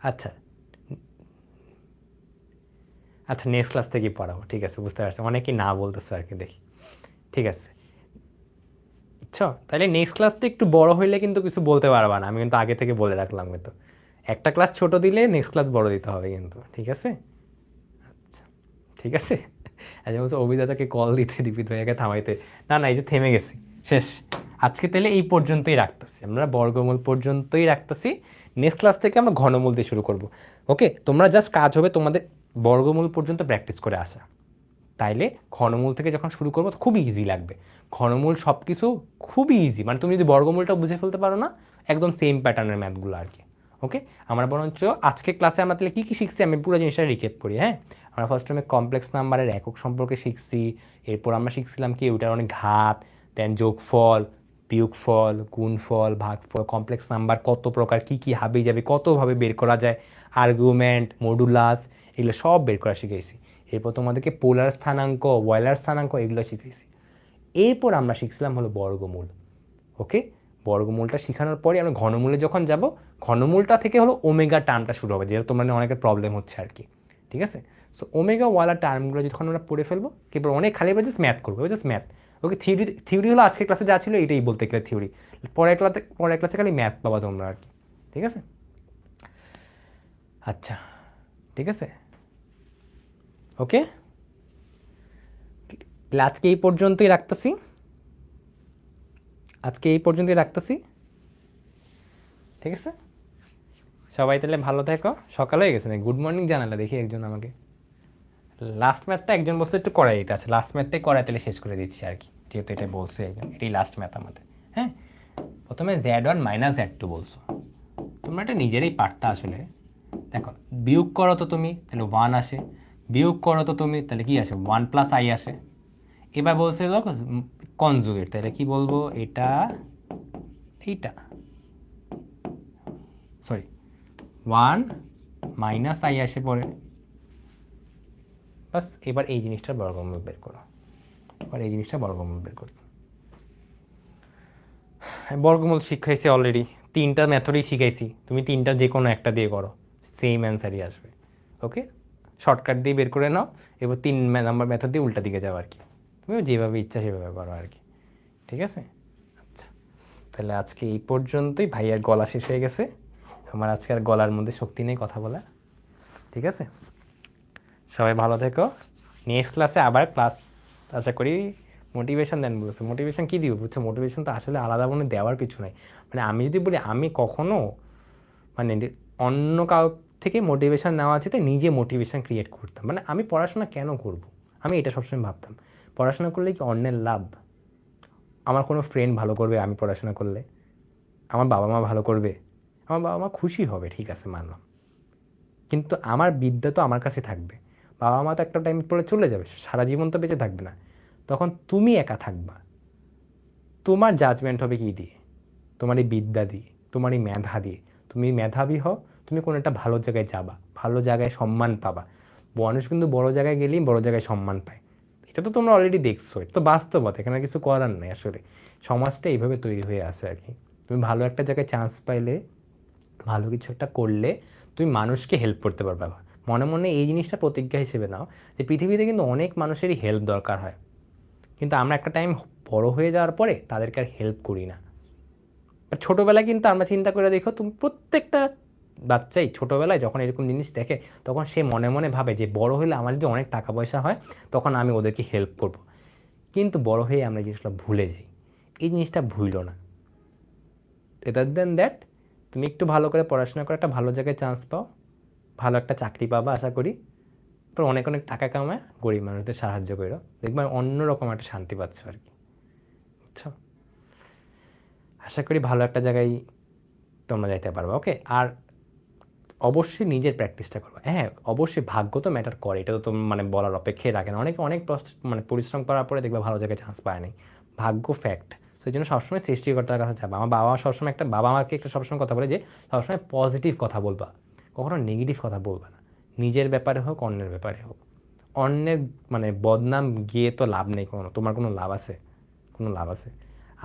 Speaker 1: আচ্ছা, আচ্ছা নেক্সট ক্লাস থেকেই পড়াবো, ঠিক আছে, বুঝতে পারছি। অনেকেই না বলতেছে আর কি, দেখি, ঠিক আছে। বুঝছো, তাহলে নেক্সট ক্লাসটা একটু বড় হইলে কিন্তু কিছু বলতে পারবা না, আমি কিন্তু আগে থেকে বলে রাখলাম কিন্তু। একটা ক্লাস ছোট দিলে নেক্সট ক্লাস বড় দিতে হবে কিন্তু, ঠিক আছে। আচ্ছা, ঠিক আছে। আচ্ছা, বলছে অভিদাতাকে কল দিতে, দীপিত ভাইয়াকে থামাইতে। না না, এই যে থেমে গেছি, শেষ। আজকে তাহলে এই পর্যন্তই রাখতেছি, আমরা বর্গমূল পর্যন্তই রাখতেছি। নেক্সট ক্লাস থেকে আমরা ঘনমূল দিয়ে শুরু করব। ওকে, তোমরা জাস্ট কাজ হবে তোমাদের বর্গমূল পর্যন্ত প্র্যাকটিস করে আসা, তাইলে ঘনমূল থেকে যখন শুরু করবো খুবই ইজি লাগবে। ঘনমূল সব কিছু খুবই ইজি, মানে তুমি যদি বর্গমূলটা বুঝে ফেলতে পারো না, একদম সেম প্যাটার্নের ম্যাথগুলো আর কি। ওকে, আমরা বরঞ্চ আজকে ক্লাসে আমরা তাহলে কী কী শিখছি, আমি পুরো জিনিসটা রিকেপ করি। হ্যাঁ, আমরা ফার্স্ট টাইমে কমপ্লেক্স নাম্বারের একক সম্পর্কে শিখছি। এরপর আমরা শিখছিলাম কি ওটার অনেক ঘাত, দেন যোগফল, বিয়োগফল, গুণফল, ভাগফল, কমপ্লেক্স নাম্বার কত প্রকার, কী কী হাবি যাবে, কতভাবে বের করা যায়, আর্গুমেন্ট, মডুলাস, এগুলো সব বের করা শিখেছি। এরপর তোমাদেরকে পোলার স্থানাঙ্ক, ওয়েলার স্থানাঙ্ক, এগুলো শিখেছি। এরপর আমরা শিখছিলাম হলো বর্গমূল। ওকে, বর্গমূলটা শেখানোর পরে আমরা ঘনমূলে যখন যাব, ঘনমূলটা থেকে হলো ওমেগা টার্মটা শুরু হবে, যেটা তোমার অনেকের প্রবলেম হচ্ছে আর কি, ঠিক আছে। সো ওমেগা ওয়ালা টার্মগুলো যখন আমরা পড়ে ফেলবো, এরপর অনেক খালি জাস্ট ম্যাথ করবো, জাস্ট ম্যাথ। ওকে, থিওরি, থিওরি হলো আজকের ক্লাসে যা ছিল এটাই বলতে গেলে থিওরি। পরের ক্লাসে খালি ম্যাথ পাবা তোমরা আর কি, ঠিক আছে। আচ্ছা, ঠিক আছে, ওকে। আজকে এই পর্যন্তই রাখতেছি, আজকে এই পর্যন্তই রাখতেছি, ঠিক আছে। সবাই তাহলে ভালো থেকো। সকাল হয়ে গেছে না, গুড মর্নিং জানালে দেখি একজন আমাকে। লাস্ট ম্যাথটা একজন বলছে একটু করাই দিতে আছে, লাস্ট ম্যাথটাই করাই তাহলে শেষ করে দিচ্ছি আর কি, যেহেতু এটা বলছে একজন, এটাই লাস্ট ম্যাথ আমাদের। হ্যাঁ, প্রথমে Z1 মাইনাস Z2 বলছো, তোমরা এটা নিজেরই পারতা আসলে। দেখো বিয়োগ করো তো তুমি, তাহলে 1 আসে, বিয়োগ করো তো তুমি, তাহলে কি আসে 1 প্লাস আই আসে। এবার বলছে কনজুগেট, তাহলে কি বলবো, এটা এইটা সরি 1 মাইনাস আই আসে পরে। বাস, এবার এই জিনিসটার বর্গমূল বের করো, এবার এই জিনিসটা বর্গমূল বের করো। বর্গমূল শিখাইছি অলরেডি, তিনটা মেথডই শিখাইছি, তুমি তিনটা যে কোনো একটা দিয়ে করো, সেম অ্যান্সারই আসবে। ওকে, শর্টকাট দিয়ে বের করে নাও, এবার 3 নাম্বার মেথড দিয়ে উল্টা দিকে যাও আর কি, তুমি যেভাবে ইচ্ছা সেভাবে করো আর কি। ঠিক আছে, আচ্ছা তাহলে আজকে এই পর্যন্তই। ভাইয়ার গলা শেষ হয়ে গেছে, আমার আজকে আর গলার মধ্যে শক্তি নেই কথা বলা। ঠিক আছে, সবাই ভালো থেকো। নেক্সট ক্লাসে আবার ক্লাস আশা করি মোটিভেশন দেন বলছে। মোটিভেশন কী দিব বুঝছো, মোটিভেশন তো আসলে আলাদা মনে দেওয়ার কিছু নাই। মানে আমি যদি বলি আমি কখনো মানে অন্য কাউ থেকে মোটিভেশন নেওয়া আছে, তো নিজে মোটিভেশন ক্রিয়েট করতাম। মানে আমি পড়াশোনা কেন করব, আমি এটা সবসময় ভাবতাম, পড়াশোনা করলে কি অন্যের লাভ? আমার কোনো ফ্রেন্ড ভালো করবে আমি পড়াশোনা করলে, আমার বাবা মা ভালো করবে, আমার বাবা মা খুশি হবে, ঠিক আছে মানলাম, কিন্তু আমার বিদ্যা তো আমার কাছে থাকবে। বাবা মা তো একটা টাইম পরে চলে যাবে, সারা জীবন তো বেঁচে থাকবে না, তখন তুমি একা থাকবা। তোমার জাজমেন্ট হবে কী দিয়ে? তোমার এই বিদ্যা দিয়ে, তোমার এই মেধা দিয়ে। তুমি মেধাবী হও, তুমি কোনো একটা ভালো জায়গায় যাবা, ভালো জায়গায় সম্মান পাবা। মানুষ কিন্তু বড় জায়গায় গেলেই বড় জায়গায় সম্মান পায়, এটা তো তোমরা অলরেডি দেখছো, এটা তো বাস্তবতা, এখানে কিছু করার নেই আসলে। সমাজটা এইভাবে তৈরি হয়ে আছে আর কি। তুমি ভালো একটা জায়গায় চান্স পাইলে, ভালো কিছু একটা করলে তুমি মানুষকে হেল্প করতে পারবে। মনে মনে এই জিনিসটা প্রতিজ্ঞা হিসেবে নাও যে পৃথিবীতে কিন্তু অনেক মানুষেরই হেল্প দরকার হয়, কিন্তু আমরা একটা টাইম বড় হয়ে যাওয়ার পরে তাদেরকে আর হেল্প করি না। বাট ছোটোবেলায় কিন্তু আমরা চিন্তা করে দেখো, তুমি প্রত্যেকটা বাচ্চাই ছোটোবেলায় যখন এরকম জিনিস দেখে, তখন সে মনে মনে ভাবে যে বড় হলে আমার যদি অনেক টাকা পয়সা হয় তখন আমি ওদেরকে হেল্প করব। কিন্তু বড় হয়ে আমরা এই জিনিসটা ভুলে যাই, এই জিনিসটা ভুলো না। রেদার দেন দ্যাট, তুমি একটু ভালো করে পড়াশোনা করে একটা ভালো জায়গায় চান্স পাও, ভালো একটা চাকরি পাবা আশা করি, তারপর অনেক অনেক টাকা কামায় গরিব মানুষদের সাহায্য করো, দেখবে অন্যরকম একটা শান্তি পাচ্ছ আর কি। বুঝছো, আশা করি ভালো একটা জায়গায় তোমরা যাইতে পারবে। ওকে, আর অবশ্যই নিজের প্র্যাকটিসটা করবে। হ্যাঁ অবশ্যই ভাগ্য তো ম্যাটার করে, এটা তো তোমার মানে বলার অপেক্ষায় রাখে না। অনেকে অনেক মানে পরিশ্রম করার পরে দেখবে ভালো জায়গায় চান্স পায় নাই, ভাগ্য ফ্যাক্ট। সেই জন্য সবসময় সৃষ্টিকর্তার কাছে যাবে। আমার বাবা সবসময় একটা, বাবা আমাকে একটা সবসময় কথা বলে যে সবসময় পজিটিভ কথা বলবা, কখনো নেগেটিভ কথা বলবা না, নিজের ব্যাপারে হোক অন্যের ব্যাপারে হোক। অন্যের মানে বদনাম গিয়ে তো লাভ নেই, কোনো তোমার কোনো লাভ আছে? কোনো লাভ আছে?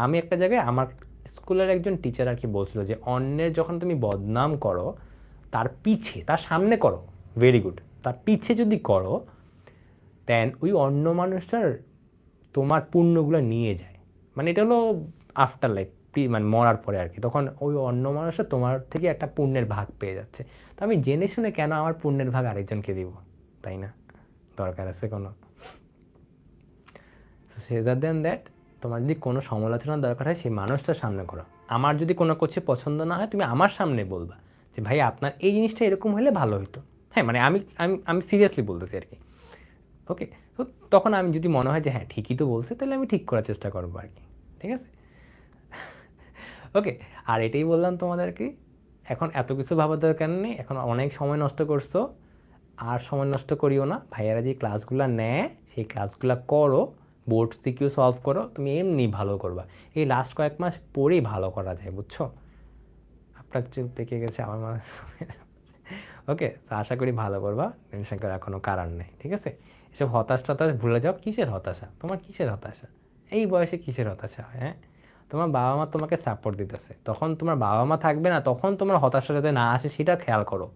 Speaker 1: আমি একটা জায়গায় আমার স্কুলের একজন টিচার আর কি বলছিল যে অন্যের যখন তুমি বদনাম করো, তার পিছে, তার সামনে করো ভেরি গুড, তার পিছে যদি করো দেন ওই অন্য মানুষটার তোমার পুণ্যগুলো নিয়ে যায়। মানে এটা হলো আফটার লাইফ, মানে মরার পরে আর কি, তখন ওই অন্য মানুষটা তোমার থেকে একটা পুণ্যের ভাগ পেয়ে যাচ্ছে। তো আমি জেনে শুনে কেন আমার পুণ্যের ভাগ আরেকজনকে দিব, তাই না? দরকার আছে কোনো? সেদার দেন দ্যাট, তোমার যদি কোনো সমালোচনার দরকার হয় সেই মানুষটার সামনে করো। আমার যদি কোনো কিছু পছন্দ না হয় তুমি আমার সামনে বলবা যে ভাই আপনার এই জিনিসটা এরকম হলে ভালো হতো। হ্যাঁ মানে আমি আমি আমি সিরিয়াসলি বলতেছি আর কি। ওকে, তো তখন আমি যদি মনে হয় যে হ্যাঁ ঠিকই তো বলছে, তাহলে আমি ঠিক করার চেষ্টা করবো আর কি। ঠিক আছে, ওকে। আর এটাই বললাম তোমাদেরকে, এখন এত কিছু ভাবার দরকার নেই, এখন অনেক সময় নষ্ট করছো, আর সময় নষ্ট করিও না। ভাইয়ারা যে ক্লাসগুলো নেয় সেই ক্লাসগুলো করো, বোর্ড সিকিউ সলভ করো, তুমি এমনি ভালো করবা। এই লাস্ট কয়েক মাস পরেই ভালো করা যায়, বুঝছো? আপনার চুল পেকে গেছে আমার মনে, ওকে, তো আশা করি ভালো করবা, টেনশন করার কোনো কারণ নেই। ঠিক আছে, এসব হতাশ টতাশ ভুলে যাও। কিসের হতাশা তোমার, কিসের হতাশা? এই বয়সে কিসের হতাশা হয়? হ্যাঁ, তোমার বাবা মা তোমাকে সাপোর্ট দিতেছে, তখন তোমার বাবা মা থাকবে না, তখন তোমার হতাশা যাতে না আসে সেটা খেয়াল করো।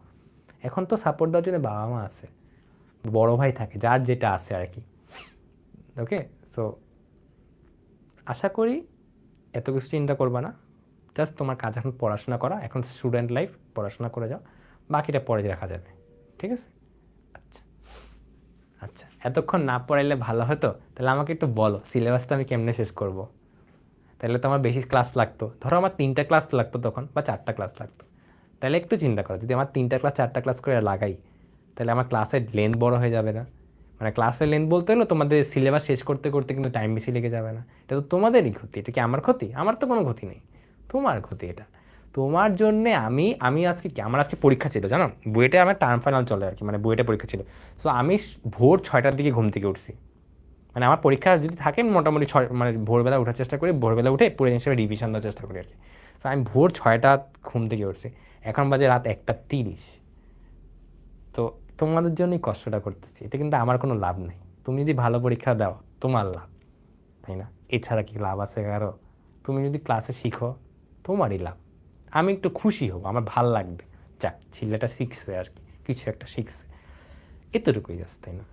Speaker 1: এখন তো সাপোর্ট দেওয়ার জন্য বাবা মা আছে, বড় ভাই থাকে, যার যেটা আছে আর কি। ওকে, সো আশা করি এত কিছু চিন্তা করবা না, জাস্ট তোমার কাজ এখন পড়াশোনা করা, এখন স্টুডেন্ট লাইফ, পড়াশোনা করে যাও, বাকিটা পরে দেখা যাবে। ঠিক আছে, আচ্ছা আচ্ছা, এতক্ষণ না পড়াইলে ভালো হতো, তাহলে আমাকে একটু বলো সিলেবাসটা আমি কেমনে শেষ করব। তাহলে তো আমার বেশি ক্লাস লাগতো, ধরো আমার 3টা ক্লাস লাগতো তখন, বা 4টা ক্লাস লাগতো, তাহলে একটু চিন্তা করো, যদি আমার 3টা ক্লাস 4টা ক্লাস করে লাগাই, তাহলে আমার ক্লাসের লেন্থ বড় হয়ে যাবে না? মানে ক্লাসের লেন্থ বলতে হলো তোমাদের সিলেবাস শেষ করতে করতে কিন্তু টাইম বেশি লেগে যাবে না? এটা তো তোমাদেরই ক্ষতি। এটা কি আমার ক্ষতি? আমার তো কোনো ক্ষতি নেই, তোমার ক্ষতি এটা। তোমার জন্যে আমি আমি আজকে কি, আমার আজকে পরীক্ষা ছিল জানো, বুয়েটে আমার টার্ম ফাইনাল চলে আর কি, মানে বুয়েটে পরীক্ষা ছিল। সো আমি ভোর 6টার দিকে ঘুম থেকে উঠছি। মানে আমার পরীক্ষা যদি থাকে মোটামুটি মানে ভোরবেলা ওঠার চেষ্টা করি, ভোরবেলা উঠে পুরো হিসেবে রিভিশন দেওয়ার চেষ্টা করি আর কি। সো আমি ভোর 6টা ঘুম থেকে উঠছি, এখন বাজে রাত 1টা 30। তো তোমাদের জন্যই কষ্টটা করতেছি, এটা কিন্তু আমার কোনো লাভ নেই। তুমি যদি ভালো পরীক্ষা দাও তোমার লাভ, তাই না? এছাড়া কি লাভ আছে কারো? তুমি যদি ক্লাসে শিখো তোমারই লাভ, আমি একটু খুশি হব, আমার ভাল লাগবে, যাক ছেলেটা শিখছে আর কি, কিছু একটা শিখছে, এতটুকুই জাস্ট, তাই না?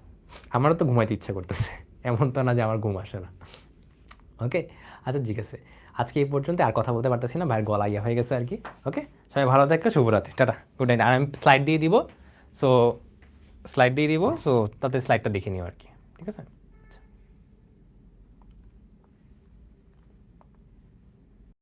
Speaker 1: আমারও তো ঘুমাইতে ইচ্ছা করতেছে, এমন তো না যে আমার ঘুম আসে না। ওকে, আচ্ছা ঠিক আছে, আজকে এই পর্যন্ত, আর কথা বলতে পারতেছি না, ভাইয়ের গলা ইয়ে হয়ে গেছে আর কি। ওকে, সবাই ভালো থাকো, শুভরাত্রি, টাটা, গুড নাইট। আর আমি স্লাইড দিয়ে দিব, সো স্লাইড দিয়ে দিব, সো তাতে স্লাইডটা দেখে নিও আর কি, ঠিক আছে?